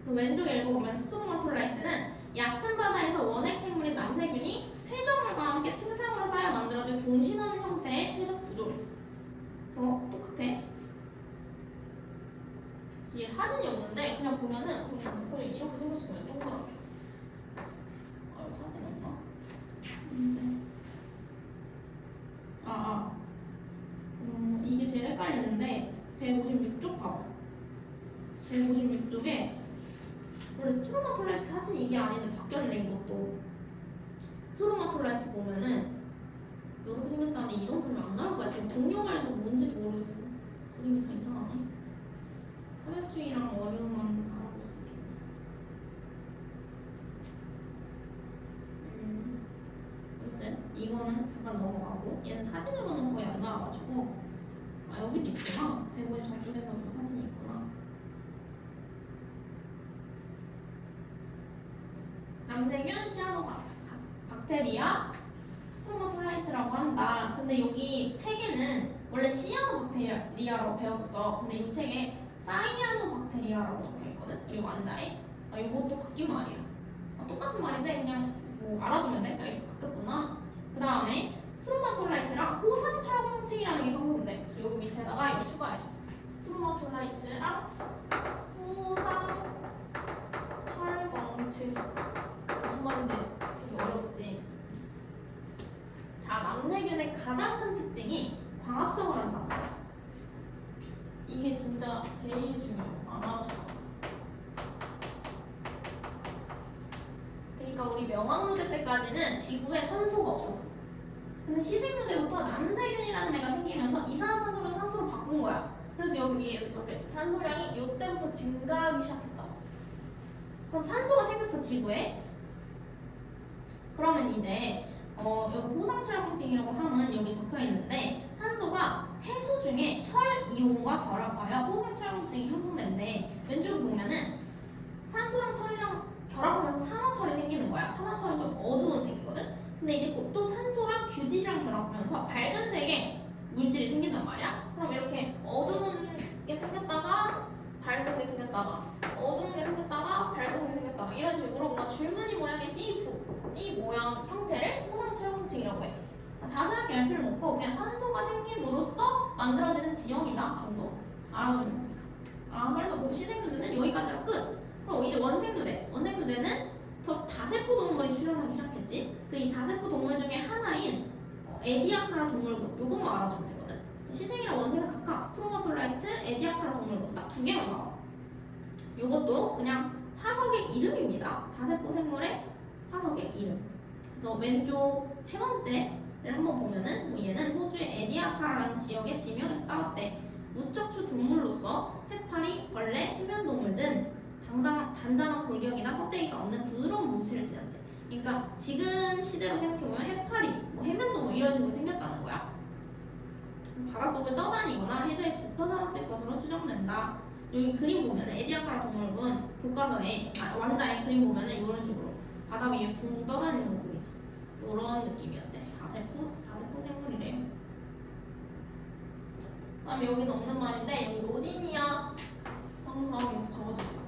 S1: 그래서 왼쪽에 읽어보면 스트로마톨라이트는 얕은 바다에서 원핵 생물인 남세균이 퇴적물과 함께 침상으로 쌓여 만들어진 동신원 형태의 퇴적 구조래. 그래서 똑같아. 이게 사진이 없는데 그냥 보면은 그냥 이렇게 생겼으면 동그랗게. 아 여기 사진 없나? 이게 제일 헷갈리는데 156쪽 봐봐. 156쪽에 원래 스트로마톨라이트 사진이 이게 아닌데 바뀌었네 이것도. 스트로마톨라이트 보면은 이렇게 생겼다는데 이런 그림 안 나올 거야. 지금 공룡알도 뭔지도 모르겠어. 그림이 다 이상하네. 사회주의랑 어려움만 알아볼 수 있겠네. 어쨌든 이거는 잠깐 넘어가고 얘는 사진으로는 거의 안 나와가지고 아 여기도 있구나. 154쪽에서도 사진이 있구나. 남세균 시아노박테리아 스트로마톨라이트라고 한다. 근데 여기 책에는 원래 시아노박테리아라고 배웠었어. 근데 이 책에 사이아노박테리아라고 적혀있거든. 이 완자에. 이것도 바뀐 말이야. 똑같은 말인데 그냥 뭐 알아두면 돼. 이렇게 바뀌었구나. 그 다음에 스트로마톨라이트랑 호상철광층이라는 게 바뀌는데 그래서 여기 밑에다가 이거 추가해줘. 스트로마톨라이트랑 호상철광층. 무슨 말인지 되게 어렵지. 자, 남세균의 가장 큰 특징이 광합성을 한단 말이야. 이게 진짜 제일 중요해. 아나운서. 그러니까 우리 명왕누대 때까지는 지구에 산소가 없었어. 근데 시생누대부터 남세균이라는 애가 생기면서 이산화탄소를 산소로 바꾼 거야. 그래서 여기 위에 이렇게 적혀있지. 산소량이 이때부터 증가하기 시작했다. 그럼 산소가 생겼어 지구에. 그러면 이제 여기 호상철광층이라고 하면 여기 적혀있는데 산소가 해수 중에 철 이온과 결합하여 호상철광층이 형성되는데 왼쪽에 보면은 산소랑 철이랑 결합하면서 산화철이 생기는 거야. 산화철은 좀 어두운 색이거든. 근데 이제 또 산소랑 규질이랑 결합하면서 밝은색의 물질이 생긴단 말이야. 그럼 이렇게 어두운 게 생겼다가 밝은 게 생겼다가 어두운 게 생겼다가 밝은 게 생겼다가 이런 식으로 뭔가 줄무늬 모양의 띠 모양 형태를 호상철광층이라고 해. 자세하게 알 필요는 없고 그냥 산소가 생김으로써 만들어지는 지형이다 정도 알아두면 됩니다. 그래서 뭐 시생누대는 여기까지가 끝. 그럼 이제 원생누대는 더 다세포 동물이 출현하기 시작했지. 그래서 이 다세포 동물 중에 하나인 에디아카라 동물군 요것만 알아두면 되거든. 시생이랑 원생은 각각 스트로마톨라이트, 에디아카라 동물군 딱 두 개가 나와. 요것도 그냥 화석의 이름입니다. 다세포 생물의 화석의 이름. 그래서 왼쪽 세 번째를 한번 보면은 얘는 호주의 에디아카라는 지역의 지명에서 따왔대. 무척추 동물로서 해파리, 벌레, 해면동물 등 단단한 골격이나 껍데기가 없는 부드러운 몸체를 지녔대. 그러니까 지금 시대로 생각해보면 해파리, 뭐 해면동물 이런 식으로 생겼다는 거야. 바닷속을 떠다니거나 해저에 붙어 살았을 것으로 추정된다. 여기 그림 보면은 에디아카라 동물군 교과서에 완자에 그림 보면은 이런 식으로 바다 위에 붕붕 떠다니는 거 보이지? 이런 느낌이었대. 다세포 생물이래요. 그다음에 여기는 없는 말인데 여기 로디니아 항상 여기 적어주세요.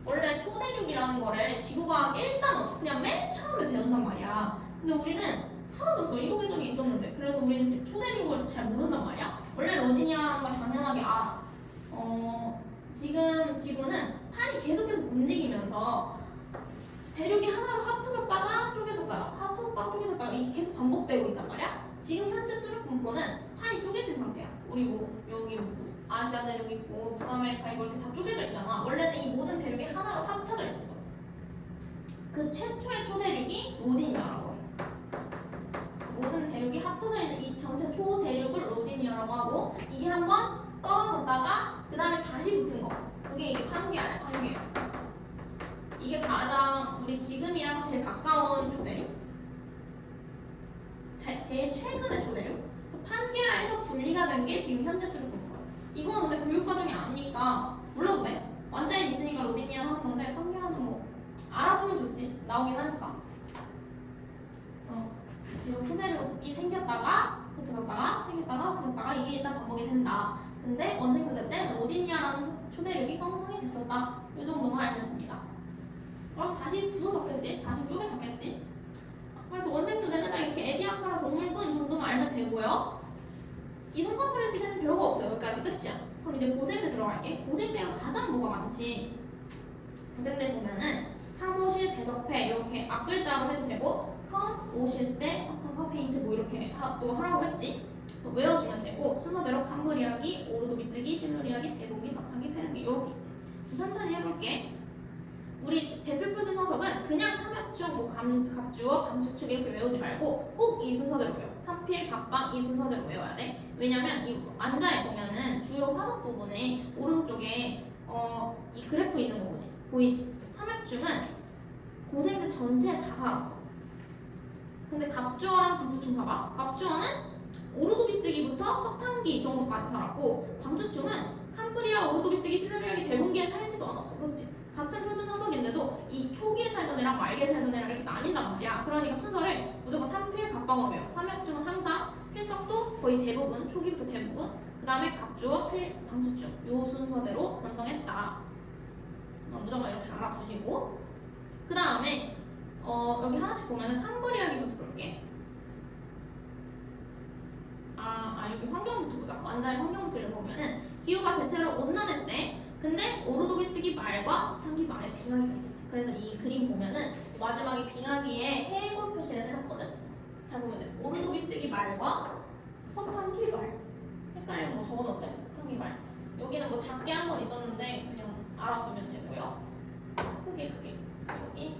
S1: 원래 초대륙이라는 거를 지구과학 1단원 그냥 맨 처음에 배운단 말이야. 근데 우리는 사라졌어. 이런 적이 있었는데. 그래서 우리는 지금 초대륙을 잘 모른단 말이야. 원래 로디니아라는 걸 당연하게 알아. 지금 지구는 판이 계속해서 움직이면서 대륙이 하나로 합쳐졌다가 쪼개졌다가 이게 계속 반복되고 있단 말이야. 지금 현재 수륙 분포는 판이 쪼개진 상태야. 우리 뭐 여기 뭐 아시아 대륙 있고 북아메리카 이거 이렇게 다 쪼개져 있잖아. 원래는 이 모든 대륙이 하나로 합쳐져 있었어. 그 최초의 초대륙이 로디니아라고 해. 모든 대륙이 합쳐져 있는 이 전체 초대륙을 로디니아라고 하고 이게 한번 떨어졌다가 그 다음에 다시 붙은 거 그게 이게 판계야, 판계. 이게 가장 우리 지금이랑 제일 가까운 조대류. 제일 최근의 조대류. 판계하에서 분리가 된 게 지금 현재 수륙급거예요. 이건 근데 교육과정이 아니니까 몰라도 돼. 완자에 있으니까 로디니안 하는 건데 판계하는 뭐 알아두면 좋지. 나오긴 하니까. 계속 초대륙이 생겼다가 생겼다가 이게 일단 반복이 된다. 근데 원생부대 때 로디니아라는 초대륙이 형성이 됐었다. 이 정도만 알면 됩니다. 그럼 다시 부서 적겠지? 다시 쪼개 적겠지? 그래서 원생부대는 이렇게 에디아카라 동물군 이 정도만 알면 되고요. 이 성과풀이 시대는 별거 없어요. 여기까지 끝이야. 그럼 이제 고생대 들어갈게. 고생대가 가장 뭐가 많지? 고생대 보면은 카모실, 배석패 이렇게 앞글자로 해도 되고 컨, 오실대, 석탄, 페인트 뭐 이렇게 또 하라고 했지. 외워주면 되고 순서대로 캄브리아기, 오르도비스기, 실루리아기, 대보기, 석탄기, 페르기 이렇게 천천히 해볼게. 우리 대표 표준 녀석은 그냥 삼엽충, 뭐 갑주어, 방주축 이렇게 외우지 말고 꼭 이 순서대로 외워. 삼필, 갑방 이 순서대로 외워야 돼. 왜냐면 이 안자에 보면은 주요 화석 부분에 오른쪽에 이 그래프 있는 거 보지? 보이지? 삼엽충은 고생대 전체에 다 살았어. 근데 갑주어랑 방주충 봐봐. 갑주어는 오르도비스기부터 석탄기 정도까지 살았고 방주충은 캄브리아, 오르도비스기, 실루리아기, 대분기에 살지도 않았어. 그렇지? 같은 표준 화석인데도 이 초기에 살던 애랑 말기에 살던 애랑 이렇게 나뉜단 말이야. 그러니까 순서를 무조건 3필 갑방으로 외워. 삼엽충은 항상 필석도 거의 대부분, 초기부터 대부분, 그 다음에 갑주어, 방주충 요 순서대로 완성했다. 무조건 이렇게 알아두시고 그 다음에 여기 하나씩 보면은 캄브리아기부터 볼게. 여기 환경부터 보자. 완자의 환경부터를 보면은 기후가 대체로 온난했대. 근데 오르도비스기 말과 석탄기 말에 빙하기가 있어. 그래서 이 그림 보면은 마지막에 빙하기에 해골 표시를 해놨거든. 잘 보면 돼. 오르도비스기 말과 석탄기 말. 헷갈리는 거 적어놓을게. 석탄기 말. 여기는 뭐 작게 한 번 있었는데 그냥 알아두면 되고요. 크게 여기.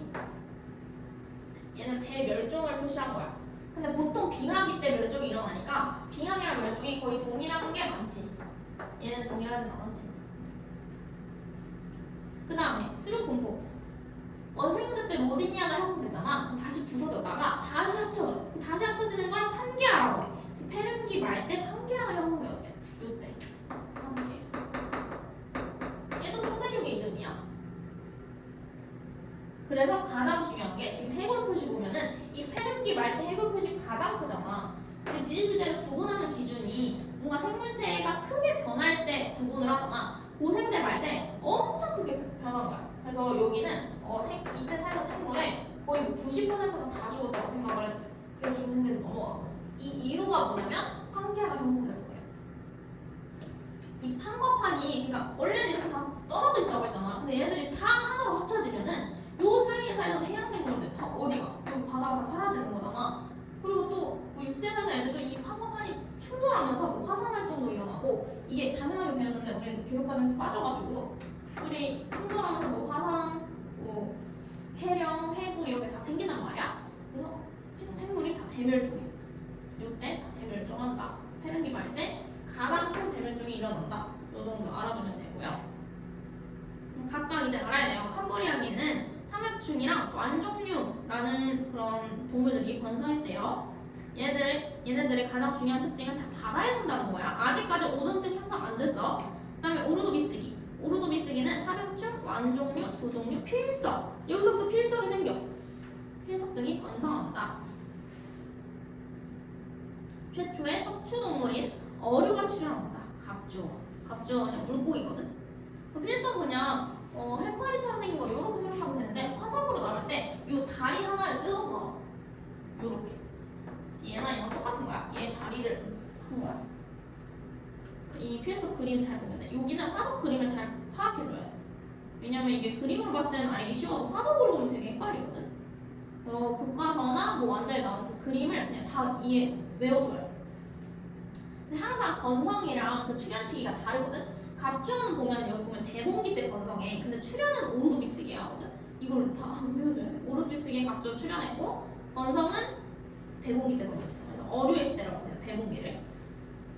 S1: 얘는 대멸종을 표시한 거야. 근데 보통 빙하기 때 멸종이 일어나니까 빙하기랑 멸종이 거의 동일한 게 많지. 얘는 동일하진 않지. 그 다음에 수륙분포. 원생부대 때 로디니아가 형성됐잖아. 그럼 다시 부서졌다가 다시 합쳐져. 다시 합쳐지는 걸 판게아라고 해. 그래서 페른기 말 때 판게아가 형성되었대. 요때 판게. 얘도 초대륙의 이름이야. 그래서 가장 중요한 게 지금 해골 표시 보면은 이 페른기 말 때 해골 표시 가장 크잖아. 근데 지질시대를 구분하는 기준이 뭔가 생물체가 크게 변할 때 구분을 하잖아. 고생대 말 때 엄청 크게 변한 거야. 그래서 여기는 이때 살던 생물의 거의 90%가 다 죽었다고 생각을 해. 그래서 중생대로 넘어간 거지. 이 이유가 뭐냐면 판계가 형성돼서 그래. 이 판거판이 그러니까 원래는 이렇게 다 떨어져 있다고 했잖아. 근데 얘네들이 다 하나로 합쳐지면은 요 사이에 살던 해양 생물들 다 어디가? 여기 바다가 다 사라지는 거잖아. 그리고 또뭐 육지에 사는 애들도 이 판거판이 충돌하면서 뭐 화산 활동도 일어나고 이게 당연하게 배웠는데 우리는 교육과정에서 빠져가지고 우리 충돌하면서 뭐 화산, 뭐 해령, 해구 이렇게 다 생긴단 말이야. 그래서 지금 생물이 다 대멸종이야. 요때 다 대멸종한다. 페른기 말 때 가장 큰 대멸종이 일어난다. 요 정도 알아두면 되고요. 각각 이제 알아야 돼요. 캄브리아기는 삼엽충이랑 완종류라는 그런 동물들이 번성했대요. 얘네들의 가장 중요한 특징은 다 바다에 산다는 거야. 아직까지 오존층 형성 안 됐어. 그 다음에 오르도비스기. 오르도비스기는 삼엽충, 완종류, 두종류, 필석. 여기서부터 필석이 생겨. 필석 등이 번성한다. 최초의 척추동물인 어류가 출현한다. 갑주어. 갑주어는 물고기거든. 필석 그냥 해파리처럼 생긴 거 이렇게 생각하면 되는데 화석으로 나올 때 이 다리 하나를 뜯어서 나와. 요렇게. 얘나 얘랑 똑같은 거야. 얘 다리를 한 거야. 이 필석 그림 잘 보면 돼. 여기는 화석 그림을 잘 파악해줘야 돼. 왜냐면 이게 그림으로 봤을 때는 알기 쉬워도 화석으로 보면 되게 헷갈리거든. 그래서 교과서나 뭐 완자에 나오는 그 그림을 그냥 다 외워둬요. 근데 항상 번성이랑 그 출현 시기가 다르거든. 갑주어는 보면 여기 보면 대봉기 때 번성해. 근데 출현은 오르도비스기에 하거든. 이걸 다 외워줘야 돼. 오르도비스기에 갑주어 출현했고 번성은 대봉기 때 번성했어. 그래서 어류의 시대라고 불러. 대봉기를.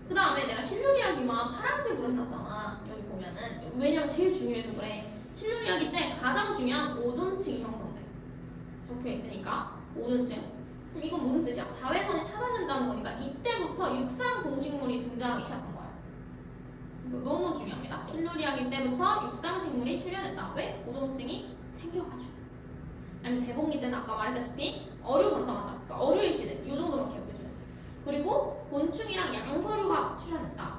S1: 그 다음에 내가 실루리아기만 파란색으로 해놨잖아. 여기 보면은. 왜냐면 제일 중요해서 그래. 실루리아기 때 가장 중요한 오존층이 형성돼. 적혀 있으니까 오존층. 그럼 이건 무슨 뜻이야? 자외선이 차단된다는 거니까 이때부터 육상 공식물이 등장하기 시작한 거야. 그래서 너무 중요합니다. 실루리아기 때부터 육상식물이 출현했다. 왜? 오존층이 생겨가지고. 그다음에 대복리 때는 아까 말했다시피 어류 번성한다. 그러니까 어류의 시대. 이 정도만 기억해주세요. 그리고 곤충이랑 양서류가 출현했다.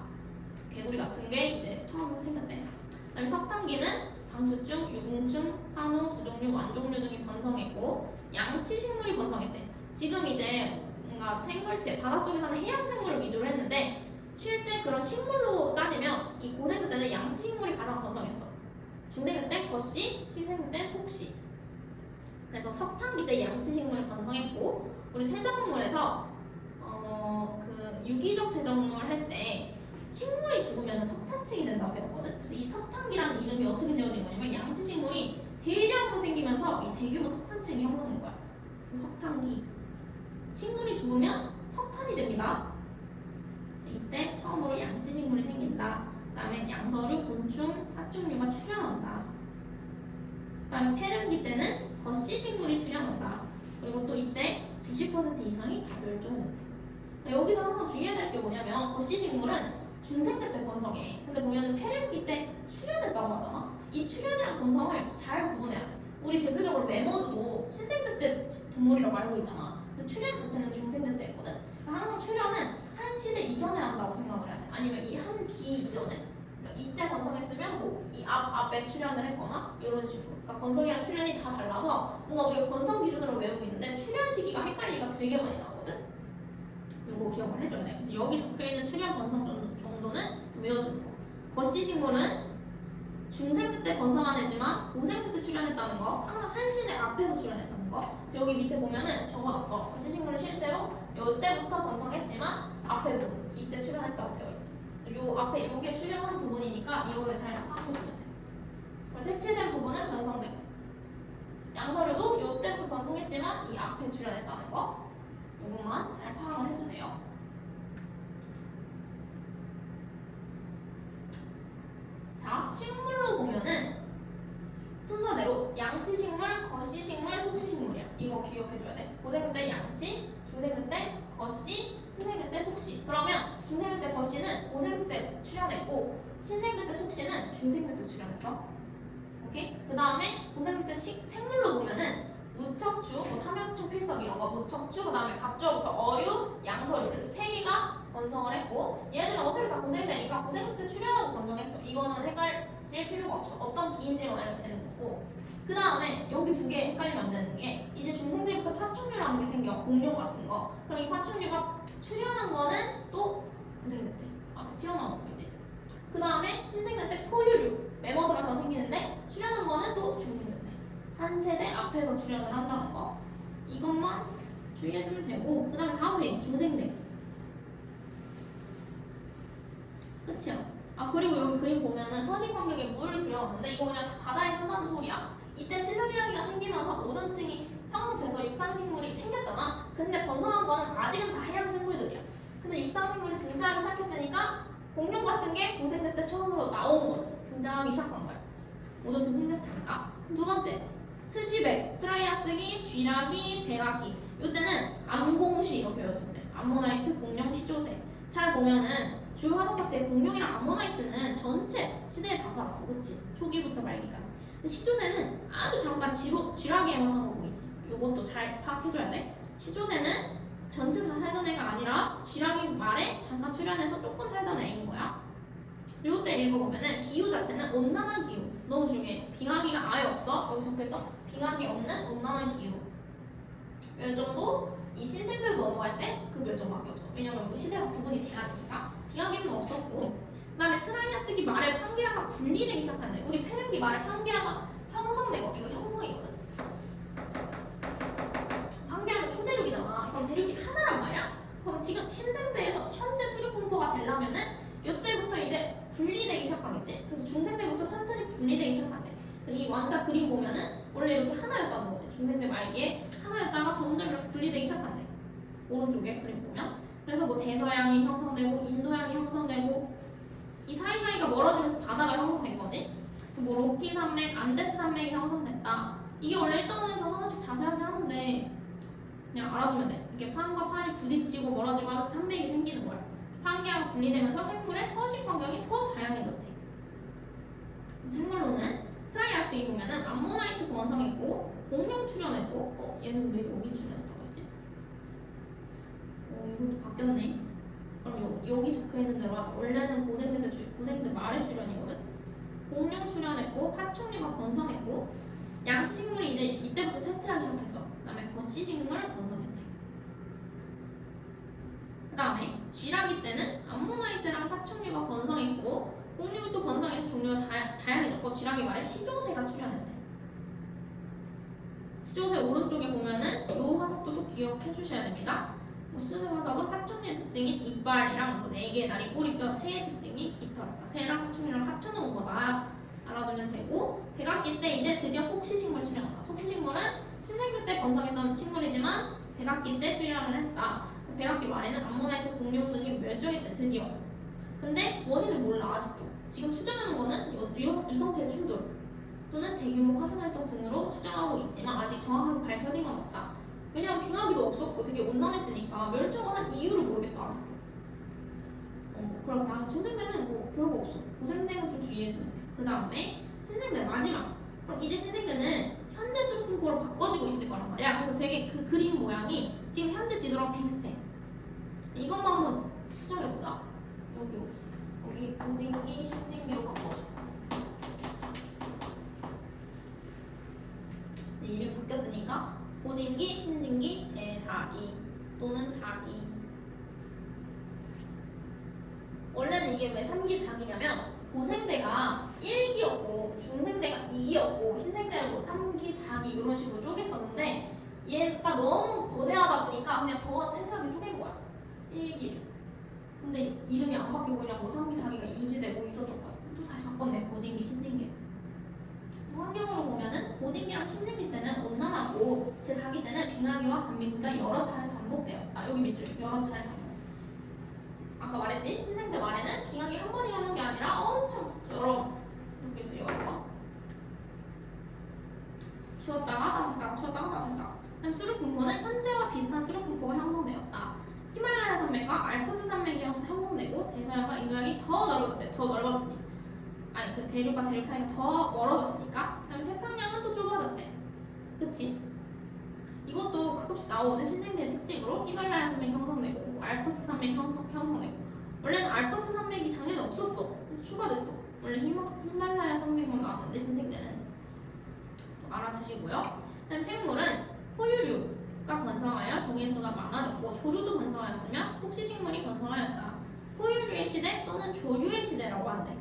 S1: 개구리 같은 게 이제 처음 생겼대. 그다음에 석탄기는 방수충, 유공충, 산호, 두종류, 완종류 등이 번성했고 양치식물이 번성했대. 지금 이제 뭔가 생물체, 바닷속에 사는 해양 생물을 위주로 했는데 실제 그런 식물로 따지면 이 고생대 때는 양치식물이 가장 번성했어. 중생대 때 거씨, 신생대 때 속씨. 그래서 석탄기 때 양치식물이 번성했고 우리 퇴적물에서 그 유기적 퇴적물 할 때 식물이 죽으면 석탄층이 된다고 배웠거든. 그래서 이 석탄기라는 이름이 어떻게 지어진 거냐면 양치식물이 대량으로 생기면서 이 대규모 석탄층이 형성된 거야. 그래서 석탄기. 식물이 죽으면 석탄이 됩니다. 이때 처음으로 양치식물이 생긴다. 그 다음에 양서류, 곤충, 파충류가 출현한다. 그 다음에 폐렴기 때는 거씨식물이 출현한다. 그리고 또 이때 90% 이상이 다 멸종된대. 여기서 항상 주의해야 될 게 뭐냐면 거씨식물은 중생대 때 번성해. 근데 보면 폐렴기 때 출현했다고 하잖아. 이 출현이랑 번성을 잘 구분해야 돼. 우리 대표적으로 매머드도 신생대 때 동물이라고 알고 있잖아. 근데 출현 자체는 중생대 때 했거든. 그러니까 항상 출현은 한 시대 이전에 한다고 생각을 해야 돼. 아니면 이 한 기 이전에. 그러니까 이때 번성했으면 뭐 이 앞에 출현을 했거나 이런 식으로. 그러니까 번성이랑 출현이 다 달라서 뭔가 우리가 번성 기준으로 외우고 있는데 출현 시기가 헷갈리기가 되게 많이 나오거든. 이거 기억을 해줘야 돼. 그래서 여기 적혀있는 출현 번성 정도는 외워주는 거. 거씨식물은 중생대 때 번성한 애지만 고생대 때 출현했다는 거. 항상 한 시대 앞에서 출현했다는 거. 그래서 여기 밑에 보면은 적어놨어. 거씨식물은 실제로 이때부터 번성했지만 앞에 부분 이때 출현했다고 되어 있지. 그래서 요 앞에 요게 출현한 부분이니까 이거를 잘 파악해주면 돼. 색칠된 부분은 변성되고 양서류도 요때부터 번성했지만 이 앞에 출현했다는 거. 요것만 잘 파악을 해주세요. 자, 식물로 보면은 순서대로 양치식물, 거씨식물, 속씨식물이야. 이거 기억해줘야 돼. 고생대 때 양치, 중생대 때 거씨, 신생대 때 속씨. 그러면 중생대 때 거씨는 고생대 때 출현했고 신생대 때 속씨는 중생대 때 출현했어. 오케이? 그 다음에 고생대 때 생물로 보면은 무척추, 뭐 삼엽충, 필석 이런 거 무척추, 그 다음에 갑주어부터 어류, 양서류 이렇게 세 개가 번성을 했고 얘들은 어차피 다 고생대니까 고생대 때 출현하고 번성했어. 이거는 헷갈릴 필요가 없어. 어떤 기인지만 알면 되는 거고. 그 다음에 여기 두 개 헷갈리면 안 되는 게 이제 중생대부터 파충류라는 게 생겨. 공룡 같은 거. 그럼 이 파충류가 출현한 거는 또 고생대 때. 튀어나온 거지. 그 다음에 신생대 때 포유류. 매머드가 더 생기는데 출현한 거는 또 중생대 때. 한 세대 앞에서 출현을 한다는 거. 이것만 주의해주면 되고 그 다음에 다음 페이지 중생대. 그치요? 그리고 여기 그림 보면은 서식 환경에 물을 들여놨는데 이거 그냥 바다에 산다는 소리야. 이때 실루리아기가 생기면서 오존층이 형성돼서 육상식물이 생겼잖아. 근데 번성한 거는 아직은 다 해양 생물들이야. 근데 육상생물이 등장하기 시작했으니까 공룡 같은 게 고생대 때 처음으로 나온 거지. 등장하기 시작한 거야. 오존층 생겼으니까. 두 번째, 트지백, 트라이아스기, 쥐라기, 백아기. 이때는 암공시로 배워준대. 암모나이트, 공룡, 시조새. 잘 보면은 주요 화석 파트에 공룡이랑 암모나이트는 전체 시대에 다 살았어. 그치? 초기부터 말기까지. 근데 시조새는 아주 잠깐 쥐라기에만 사는 거 보이지? 이것도 잘 파악해줘야 돼. 시조새는 전체 다 살던 애가 아니라 쥐라기 말에 잠깐 출현해서 조금 살던 애인 거야. 그리고 때 읽어보면은 기후 자체는 온난한 기후. 너무 중요해. 빙하기가 아예 없어. 여기 적혀있어. 빙하기 없는 온난한 기후. 멸종도 이 신생대로 넘어갈 때 그 멸종밖에 없어. 왜냐면 우리 시대가 구분이 돼야 되니까. 빙하기는 없었고. 그 다음에 트라이아스기 말에 판게아가 분리되기 시작하는데 우리 페름기 말에 판게아가 형성되고 이거 형성이거든. 판게아는 초대륙이잖아. 그럼 대륙이 하나란 말이야. 그럼 지금 신생대에서 현재 수륙 분포가 되려면은 이때부터 이제 분리되기 시작하겠지. 그래서 중생대부터 천천히 분리되기 시작한대. 그래서 이 완자 그림 보면은 원래 이렇게 하나였다는 거지. 중생대 말기에 하나였다가 점점 이렇게 분리되기 시작한대. 오른쪽에 그림 보면. 그래서 뭐 대서양이 형성되고 인도양이 형성되고 이 사이사이가 멀어지면서 바다가 형성된 거지. 뭐 로키 산맥, 안데스 산맥이 형성됐다. 이게 원래 1단원에서 하나씩 자세하게 하는데 그냥 알아두면 돼. 이렇게 판과 판이 부딪히고 멀어지고 하면서 산맥이 생기는 거야. 판계하고 분리되면서 생물의 서식 환경이 더 다양해졌대. 생물로는 트라이아스에 보면은 암모나이트 번성했고 공룡 출현했고 얘는 왜 여기 출현했다고 했지? 이것도 바뀌었네. 그럼 여기 적혀있는 대로 하자. 원래는 고생대 말의 출현이거든. 공룡 출현했고 파충류가 번성했고 양식물이 이제 이때부터 쇠퇴하기 시작했어. 그 다음에 거시식물 번성했대. 그 다음에 쥐라기 때는 암모나이트랑 파충류가 번성했고 공룡이 또 번성해서 종류가 다양해졌고 쥐라기 말에 시조새가 출현했대. 시조새 오른쪽에 보면은 요 화석도 또 기억해 주셔야 됩니다. 시조새 화석은 파충류의 특징인 이빨이랑 뭐 4개의 다리, 꼬리뼈, 새의 특징이 깃털, 새랑 파충류랑 합쳐놓은 거다. 알아두면 되고 백악기 때 이제 드디어 속시식물 출현한다. 속시식물은 신생들 때 번성했던 식물이지만 백악기 때 출현을 했다. 백악기 말에는 암모나이트, 공룡 등이 멸종했대 드디어. 근데 원인을 몰라 아직도. 지금 추정하는 거는 유성체의 충돌 또는 대규모 화산활동 등으로 추정하고 있지만 아직 정확하게 밝혀진 건 없다. 왜냐면 빙하기도 없었고 되게 온난했으니까 멸종을 한 이유를 모르겠어 아직도. 그렇다. 중생대는 뭐 별거 없어. 고생대는 좀 주의해주면 돼. 그 다음에 신생대 마지막. 그럼 이제 신생대는 현재 수분포로 바꿔지고 있을 거란 말이야. 그래서 되게 그 그림 모양이 지금 현재 지도랑 비슷해. 이것만 한번 수정해보자. 여기 고진기, 신진기로 바꿔줘. 이름 바뀌었으니까 고진기, 신진기, 제4기 또는 4기. 원래는 이게 왜 3기, 4기냐면 고생대가 1기였고 중생대가 2기였고 신생대는 뭐 3기, 4기 이런 식으로 쪼갰었는데 얘가 너무 거대하다 보니까 그냥 더 세세하게 쪼갠 거야. 1기. 근데 이름이 안 바뀌고 그냥 뭐 3기, 4기가 유지되고 있었던 거야. 또 다시 바꿨네. 고진기, 신진기. 환경으로 보면은 고진기랑 신진기 때는 온난하고 제4기 때는 빙하기와 간빙기가 여러 차례 반복되었다. 여기 밑줄 여러 차례 반복. 아까 말했지? 신생대 말에는 빙하기 한 번 일어난 게 아니라 엄청 여러 이렇게 쓰여요. 추웠다가 따뜻하다, 추웠다가 따뜻하다. 그다음 수륙 분포는 현재와 비슷한 수륙 분포가 형성되었다. 히말라야 산맥과 알프스 산맥이 형성되고 대서양과 인도양이 더 넓어졌대. 더 넓어졌으니까. 아니 그 대륙과 대륙 사이가 더 멀어졌으니까. 그다음 태평양은 또 좁아졌대. 그치? 이것도 가끔씩 나오는 신생대의 특징으로 히말라야 산맥이 형성되고 알프스 산맥이 형성되고 원래는 알프스 산맥이 작년에 없었어. 추가됐어. 원래 히말라야 산맥만 나왔는데 신생대는 또 알아두시고요. 그다음 생물은 포유류가 번성하여 종의수가 많아졌고 조류도 번성하였으며 혹시식물이 번성하였다. 포유류의 시대 또는 조류의 시대라고 한대.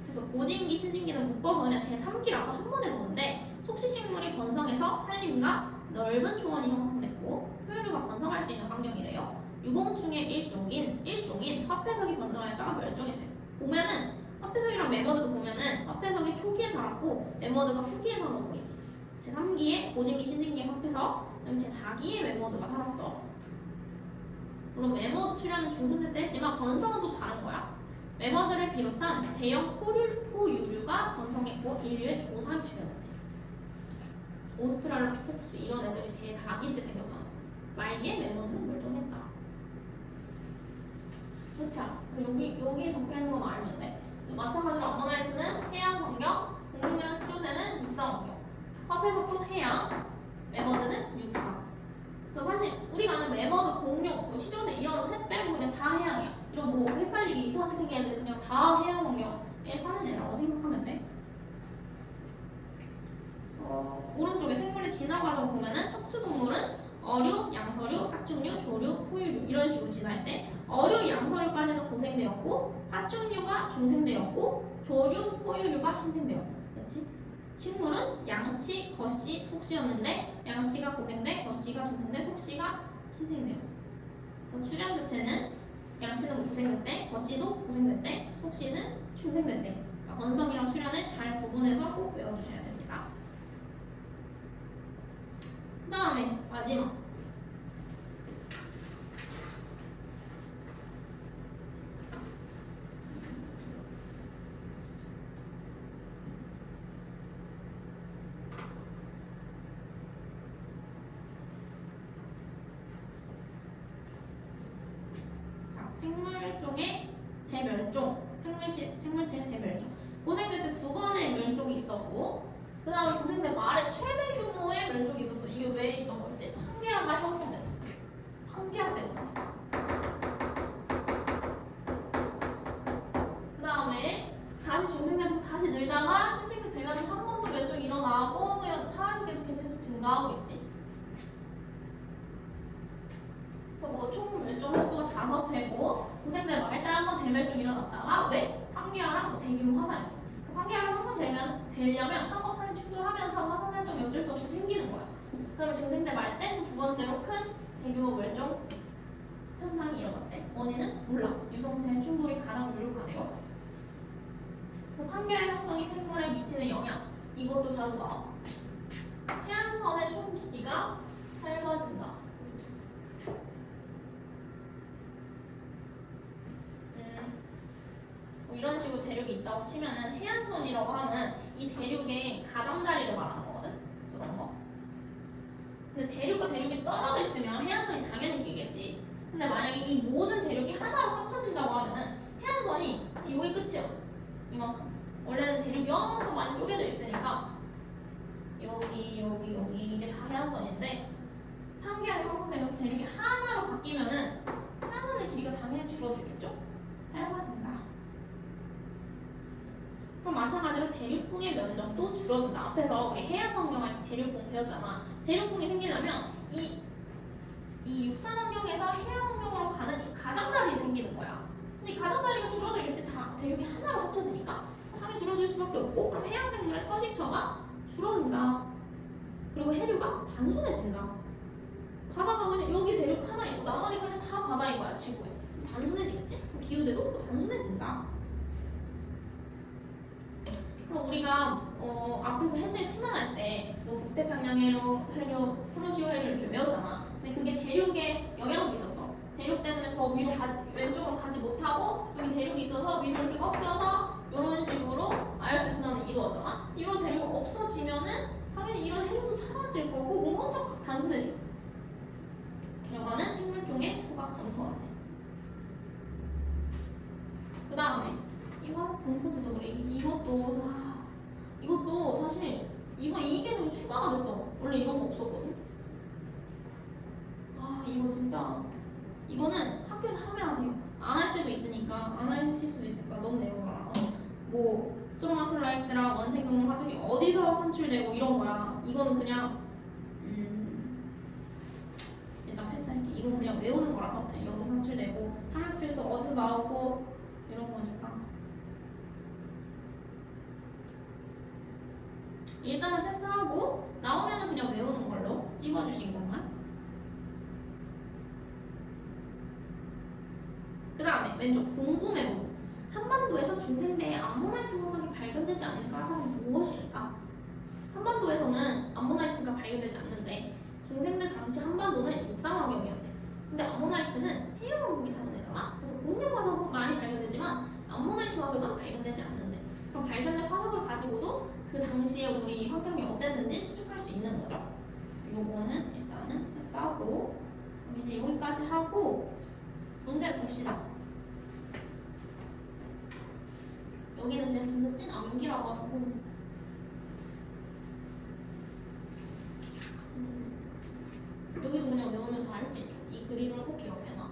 S1: 그래서 고진기, 신진기는 묶어서 그냥 제3기라서 한 번에 보는데 속시식물이 번성해서 산림과 넓은 초원이 형성됐고 포유류가 번성할 수 있는 환경이래요. 유공충의 일종인 화폐석이 번성하였다가 멸종했대. 보면은 화폐석이랑 매머드도 보면은 화폐석이 초기에 살았고 매머드가 후기에 사는 거 보이지. 제3기에 고진기, 신진기의 화폐석, 그다음에 제4기에 매머드가 살았어. 물론 매머드 출현은 중순대 때 했지만 번성은 또 다른 거야. 매머드를 비롯한 대형 포유류가 번성했고 인류의 조상이 출현했대. 오스트랄로피테쿠스 이런 애들이 제4기 때 생겼다. 말기에 매머드는 멸종했다. 그쵸? 여기 적혀있는 것만 알면 돼. 마찬가지로 암모나이트는 해양 환경, 공룡이랑 시조새는 육상 환경, 화폐석도 해양, 매머드는 육상. 그래서 사실 우리가 아는 매머드, 공룡, 시조새 이런 셋 빼고 그냥 다 해양이야. 이런 뭐 헷갈리게 이상하게 생긴 애들 그냥 다 해양 환경에 사는 애라고 생각하면 돼. 오른쪽에 생물의 진화 과정 보면은 척추동물은 어류, 양서류, 파충류, 조류, 포유류 이런 식으로 진화할 때 어류, 양서류까지는 고생되었고 파충류가 중생되었고 조류, 포유류가 신생되었어. 그렇지? 식물은 양치, 거시, 속시였는데 양치가 고생돼, 거시가 중생돼, 속시가 신생되었어. 그래서 출현 자체는 양치는 고생됐대, 거시도 고생됐대, 속시는 중생됐대. 그러니까 번성이랑 출현을 잘 구분해서 꼭 외워주셔야 됩니다. 그 다음에 마지막 뭐총 멸종 횟수가 5되고 고생대 말에 따라 한번 대멸종 일어났다가 왜? 환기화랑 뭐 대규모 화산. 환기화가 형성되려면 한꺼번에 충돌하면서 화산 활동이 어쩔 수 없이 생기는 거야. 그다음에 중생대 말 때 두 번째로 큰 대규모 멸종 현상이 일어났대. 원인은 몰라. 유성체의 충돌이 가장 유력하대요. 환경의 형성이 생물에 미치는 영향. 이것도 자주 나와. 해안선의 총 길이가 짧아진다. 뭐 이런 식으로 대륙이 있다고 치면은 해안선이라고 하면 이 대륙의 가장자리를 말하는 거거든. 이런 거. 근데 대륙과 대륙이 떨어져 있으면 해안선이 당연히 길겠지. 근데 만약에 이 모든 대륙이 하나로 합쳐진다고 하면은 해안선이 여기 끝이야. 이만큼. 원래는 대륙이 엄청 많이 쪼개져 있으니까 여기 이게 다 해안선인데 한계가 형성되면서 대륙이 하나로 바뀌면은 해안선의 길이가 당연히 줄어들겠죠? 짧아진다. 그럼 마찬가지로 대륙붕의 면적도 줄어든다. 앞에서 우리 해양 환경할 때 대륙붕 배웠잖아. 대륙붕이 생기려면 이 육상 환경에서 해양 환경으로 가는 이 가장자리에 생기는 거야. 근데 이 가장자리가 줄어들겠지. 다 대륙이 하나로 합쳐지니까 당연히 줄어들 수밖에 없고, 그럼 해양 생물의 서식처가 줄어든다. 그리고 해류가 단순해진다. 바다가 그냥 여기 대륙 하나 있고 나머지 그냥 다 바다인 거야. 지구에 단순해지겠지? 기후대도 또 단순해진다. 그럼 우리가 앞에서 해수의 순환할 때뭐 북태평양 해류, 쿠로시오 해류 이렇게 외웠잖아. 근데 그게 대륙에 영향도 있었어. 대륙 때문에 더 위로 왼쪽으로 가지 못하고 여기 대륙이 있어서 위로 이렇게 꺾여서 이런 식으로 아열대 순환이 이루어졌잖아. 이런 대륙이 없어지면은 당연히 이런 해류도 사라질 거고 뭔가 엄청 단순해지지. 결과는 생물종의 수가 감소하대. 그 다음에 이 화석 분포지도 그래. 이것도 사실 이게 좀 추가가 됐어. 원래 이런 거 없었거든. 이거 진짜 이거는 학교에서 하면 하세요. 안 할 때도 있으니까 안 하실 수도 있으니까 너무 내용 많아서 뭐 스트로마톨라이트랑 원생동물 화석이 어디서 산출되고 이런 거야. 이거는 그냥 일단 패스할게. 이건 그냥 외우는 거라서 그냥 여기서 산출되고 탄력주에서 어디서 나오고 이런 거니까 일단은 패스하고 나오면은 그냥 외우는 걸로 찝어주신 것만. 그 다음에 왼쪽 궁금해 보고 한반도에서 중생대의 암모나이트 화석이 발견되지 않는 까닭은 무엇일까? 한반도에서는 암모나이트가 발견되지 않는데 중생대 당시 한반도는 육상 환경이었대. 근데 암모나이트는 해양 왕국이 사는 데잖아. 그래서 공룡 화석은 많이 발견되지만 암모나이트 화석은 발견되지 않는데, 그럼 발견된 화석을 가지고도 그 당시에 우리 환경이 어땠는지 추측할 수 있는 거죠. 요거는 일단은 패스하고 이제 여기까지 하고 문제를 봅시다. 여기는 그냥 진짜 찐 암기라고 하고 여기도 그냥 외우면 다 할 수 있죠. 이 그림을 꼭 기억해놔.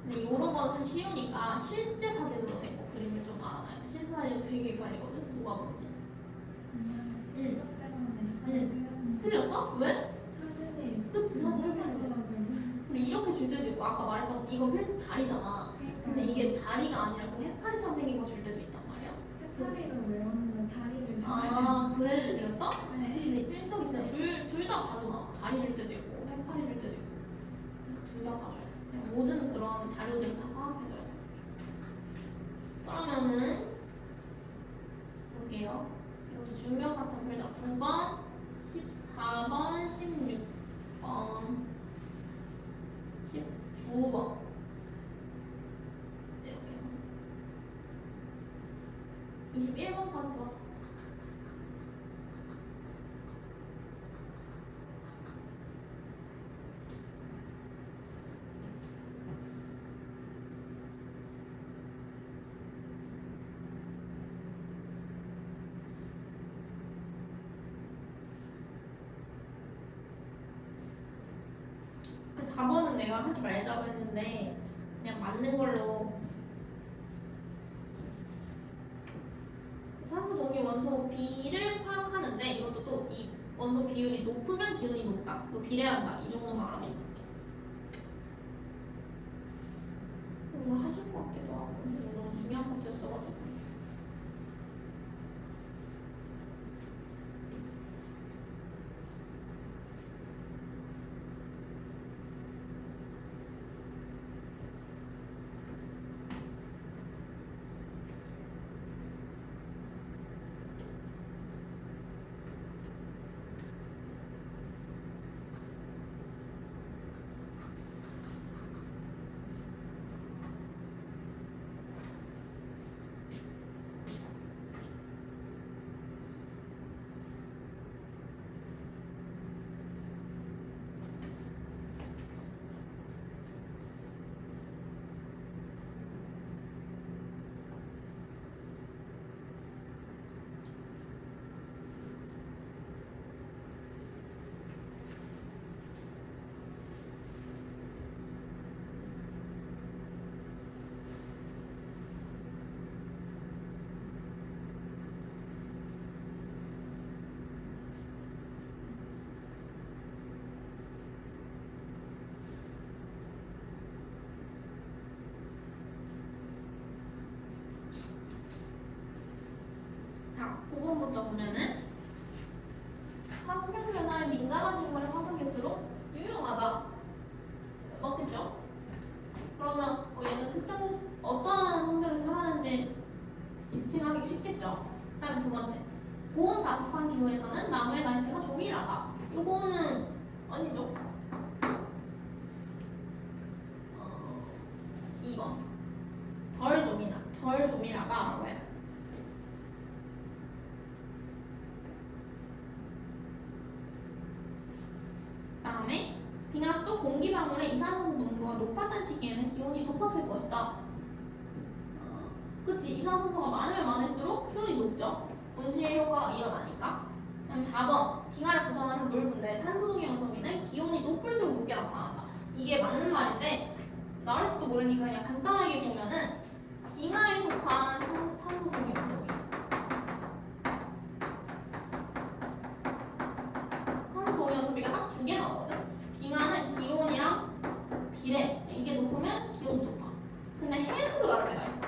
S1: 근데 이런 거는 좀 쉬우니까 실제 사진으로 된 거 그림을 좀 알아놔야 돼. 실제 사진은 되게 헷갈리거든. 누가 뭔지. 틀렸어? 왜?
S2: 사진이
S1: 그치, 사진 헷갈려. 우리 이렇게 줄 때도 있고 아까 말했던 이거 필수 다리잖아. 근데 이게 다리가 아니라 그 해파리처럼 생긴 거 줄 때도 있단 말이야.
S2: 해파리가 외웠는데 다리를
S1: 그래서 들렸어?
S2: 네.
S1: 근데 필석 있어요. 둘 다 자주 나와. 다리 줄 때도 있고 해파리 줄 때도 있고. 둘 다 봐줘야 돼. 그냥 모든 그런 자료들을 다 파악해줘야 돼. 그러면은 볼게요. 이것도 중요한 파트 풀자. 9번, 14번, 16번, 19번 이렇게 21번까지 봐. 그래서 4번은 내가 하지 말자고 했는데 그냥 맞는 걸로. 산소 동위 원소 B를 파악하는데 이것도 또 이 원소 비율이 높으면 기온이 높다. 그 비례한다. 이 정도만 알아도 이거 너무 중요한 법칙이었어가지고. 자, 9번부터 보면은 환경 변화에 민감한 생물의 화성 개수로 유용하다. 맞겠죠? 그러면 얘는 특정 어떠한 환경에서 살아는지 지칭하기 쉽겠죠? 그다음 두 번째, 고온 다습한 기후에서는 나무의 나이테가 조밀하다. 요거는 아니죠? 2번 덜 조밀하다라고 해야지. 다음에 빙하 속 공기 방울의 이산화탄소 농도가 높았던 시기에는 기온이 높았을 것이다. 그치, 이산화탄소가 많으면 많을수록 기온이 높죠. 온실 효과가 일어나니까. 그다음 4번, 빙하를 구성하는 물 분자의 산소동의 연소비는 기온이 높을수록 높게 나타난다. 이게 맞는 말인데 나올지도 모르니까 그냥 간단하게 보면은 빙하에 속한 산소동의 연소비. 산소동의 연소비가 딱 두 개 나오거든. 빙하는 기온이랑 비례. 이게 높으면 기온이 높아. 근데 해수로 다를 때가 있어.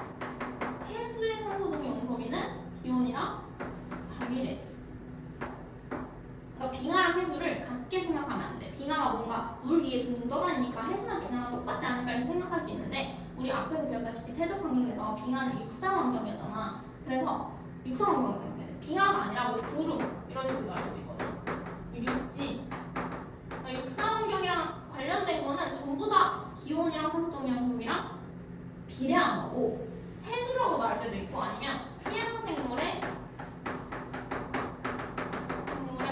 S1: 해수의 산소동의 연소비는 기온이랑 비례. 그러니까 빙하랑 해수를 같게 생각하면 안 돼. 빙하가 뭔가 물 위에 둥둥 떠다니니까 해수나 빙하가 똑같지 않을까 이렇게 생각할 수 있는데 우리 앞에서 배웠다시피 태적 환경에서 빙하는 육상 환경이었잖아. 그래서 육상 환경을 생각해야 돼. 빙하가 아니라 뭐 구름 이런 식으로 알고 있거든. 육지. 그러니까 육상 환경이랑 관련된 거는 전부 다 기온이랑 산소동의 연소비랑 비례한 거고 해수라고 나올 때도 있고 아니면 해양생물의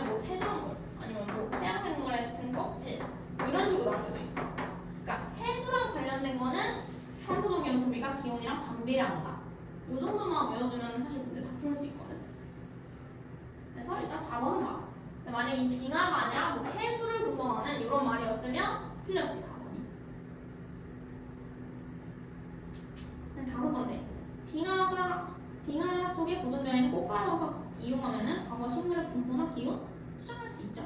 S1: 뭐 폐전물 아니면 뭐 해양생물의 등껍질 뭐 이런 식으로 나올 때도 있어. 그러니까 해수랑 관련된 거는 산소동의 연소비가 기온이랑 반비례한다. 요 정도만 외워주면 사실 문제 다 풀 수 있거든. 그래서 일단 4번은 맞아. 근데 만약 이 빙하가 아니라 뭐 해수를 구성하는 이런 말이었으면 틀렸지 4번이. 다섯 번째, 빙하 속에 보존되어 있는 꽃가루 화석 이용하면은 과거 식물의 분포나 기온 추정할 수 있죠.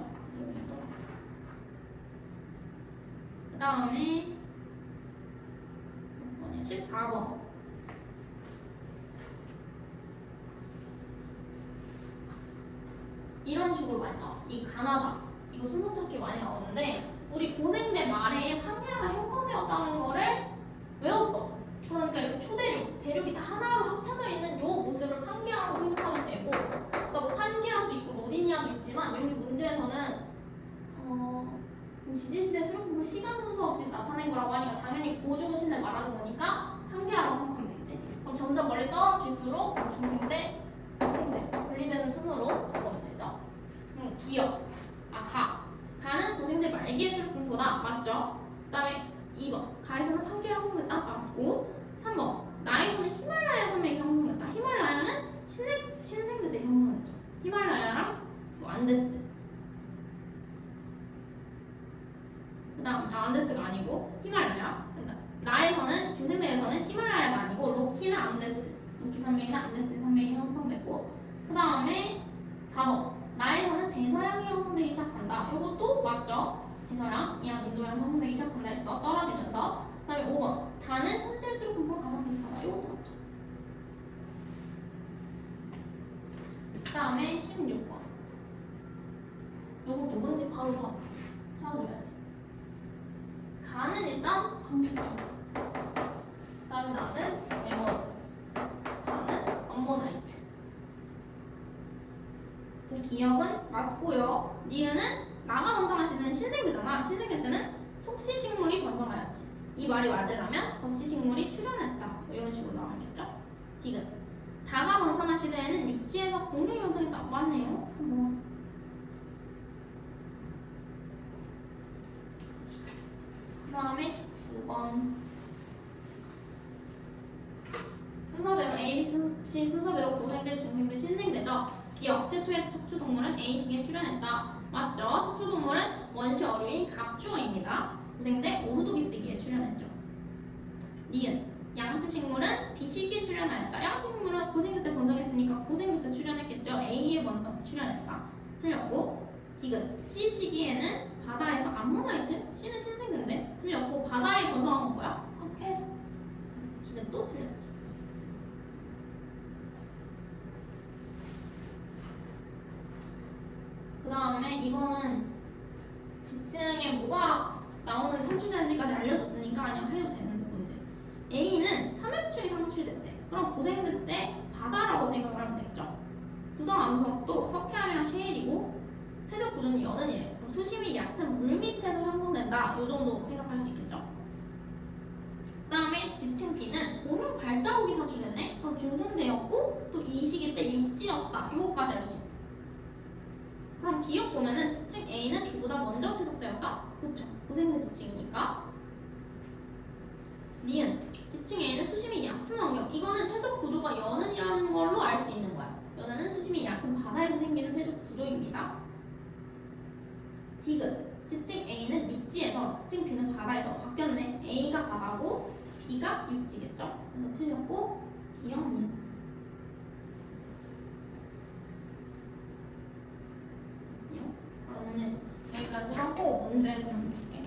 S1: 그 다음에 14번. 이런 식으로 많이 나와. 이 가나다. 이거 순서 찾기 많이 나오는데 우리 고생대 말에 판게아가 형성되었다는 거를 외웠어. 그러니까 이렇게 초대륙, 대륙이 다 하나로 합쳐져 있는 요 모습을 판게아로 생각하면 되고 그러니까 뭐 판게아도 있고 로디니아도 있지만 여기 문제에서는 지질시대 수록부를 시간 순서 없이 나타낸 거라고 하니까 당연히 고주고 신을 말하는 거니까 판게아라고 생각하면 되겠지. 그럼 점점 멀리 떨어질수록 중생대, 중생대 분리되는 순으로 적으면 되죠. 기억, 가는 고생대 말기의 수록분포다. 맞죠? 그 다음에 2번, 가에서는 판게아 형성됐다. 맞고 3번, 나에서는 히말라야 산맥이 형성됐다. 히말라야는 신생대 때 형성됐죠. 히말라야랑 뭐 안데스. 그 다음 안데스가 아니고 히말라야. 나에서는 중생대에서는 히말라야가 아니고 로키나 안데스, 로키 산맥이나 안데스 산맥이 형성됐고 그 다음에 4번, 나에서는 대서양이 형성되기 시작한다. 이것도 맞죠? 대서양이랑 인도양 형성되기 시작한다 했어. 떨어지면서. 그 다음에 5번, 다는 현재 수록분과 가장 비슷하다. 이것도 맞죠? 그 다음에 16번. 요것도 뭔지 바로 다 찾아줘야지. 가는 일단 방출중. 그 다음에 나는 에머즈. 나는 암모나이트. 그래서 기억은 맞고요. 니은은 나가 번성하시는 신생대잖아. 신생대 때는 속시식물이 번성하였지. 이 말이 맞으려면 덧시식물이 출현했다. 뭐 이런 식으로 나와야겠죠. 디귿. 다가 번성한 시대에는 육지에서 공룡이 번성했다. 맞네요. 3번. 그 다음에 19번. 순서대로 A, C 순서대로 고생대, 중생대, 신생대죠. 기억. 최초의 척추동물은 A식에 출현했다. 맞죠? 척추동물은 원시 어류인 갑주어입니다. 고생대 오르도비스기에 출현했죠. 니은. 양치식물은 B식에 출현하였다. 양치식물은 고생대 때 번성했으니까 고생대 때 출현했겠죠. A에 번성 출현했다. 틀렸고. 디귿. C 시기에는 바다에서 암모나이트? C는 신생대인데 틀렸고 바다에 번성한 건 뭐야? 해서. 디귿도 틀렸지. 그 다음에 이거는 지층에 뭐가 나오는 산출되는지까지 알려줬으니까 그냥 해도 되는 문제. A는 3회충이 산출됐대. 그럼 고생대 때 바다라고 생각을 하면 되겠죠. 구성 암석도 석회암이랑 셰일이고 태적 구조는 연은이래. 그럼 수심이 얕은 물 밑에서 형성된다. 요 정도 생각할 수 있겠죠. 그 다음에 지층 B는 공룡 발자국이 산출됐네. 그럼 중생대였고 또 이 시기 때 육지였다. 요거까지 알 수 있어. 그럼 기억 보면은 지층 A는 B보다 먼저 퇴적되었다? 그쵸? 고생대 지층이니까. 니은. 지층 A는 수심이 얕은 환경. 이거는 퇴적 구조가 연은이라는 걸로 알 수 있는 거야. 연은은 수심이 얕은 바다에서 생기는 퇴적 구조입니다. 디귿. 지층 A는 육지에서 지층 B는 바다에서 바뀌었네. A가 바다고 B가 육지겠죠? 그래서 틀렸고 기억 니은. 그럼 오늘 여기까지 하고 문제를 좀 줄게.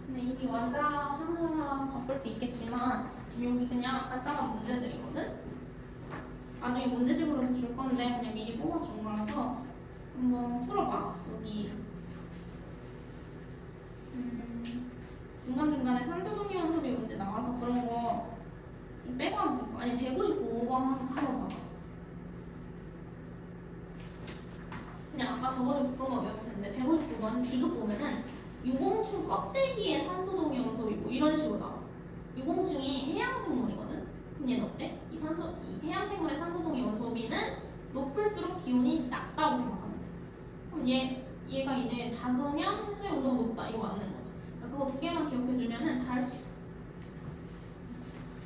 S1: 근데 이미 완자 하나하나 바꿀 수 있겠지만 여기 그냥 간단한 문제들이거든? 나중에 문제집으로도 줄 건데 그냥 미리 뽑아준 거라서 한번 풀어봐. 여기 중간중간에 산소동이온 소비 문제 나와서 그런 거 좀 빼고 하면 될 거. 아니 159번 한번 봐봐. 그냥 아까 적어준 그거만 외우면 되는데 159번 디귿 보면은 유공충 껍데기에 산소동이온 소비고 이런 식으로 나와. 유공충이 해양생물이거든? 그럼 얘는 어때? 이 해양생물의 산소동이온 소비는 높을수록 기온이 낮다고 생각하면 돼. 그럼 얘가 이제 작으면 해수의 온도가 높다. 이거 맞는 거지. 그러니까 그거 두 개만 기억해주면은 다 할 수 있어.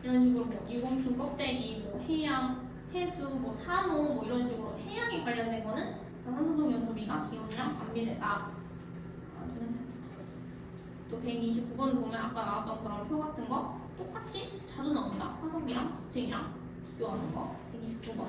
S1: 이런 식으로 뭐 유공충 껍데기, 뭐 해양, 해수, 뭐 산호, 뭐 이런 식으로 해양에 관련된 거는 그 산소동이온 소비가 기온이랑 반비례다. 알아주면 됩니다. 또 129번 보면 아까 나왔던 그런 표 같은 거 똑같이 자주 나옵니다. 화성이랑 지층이랑 비교하는 거 129번.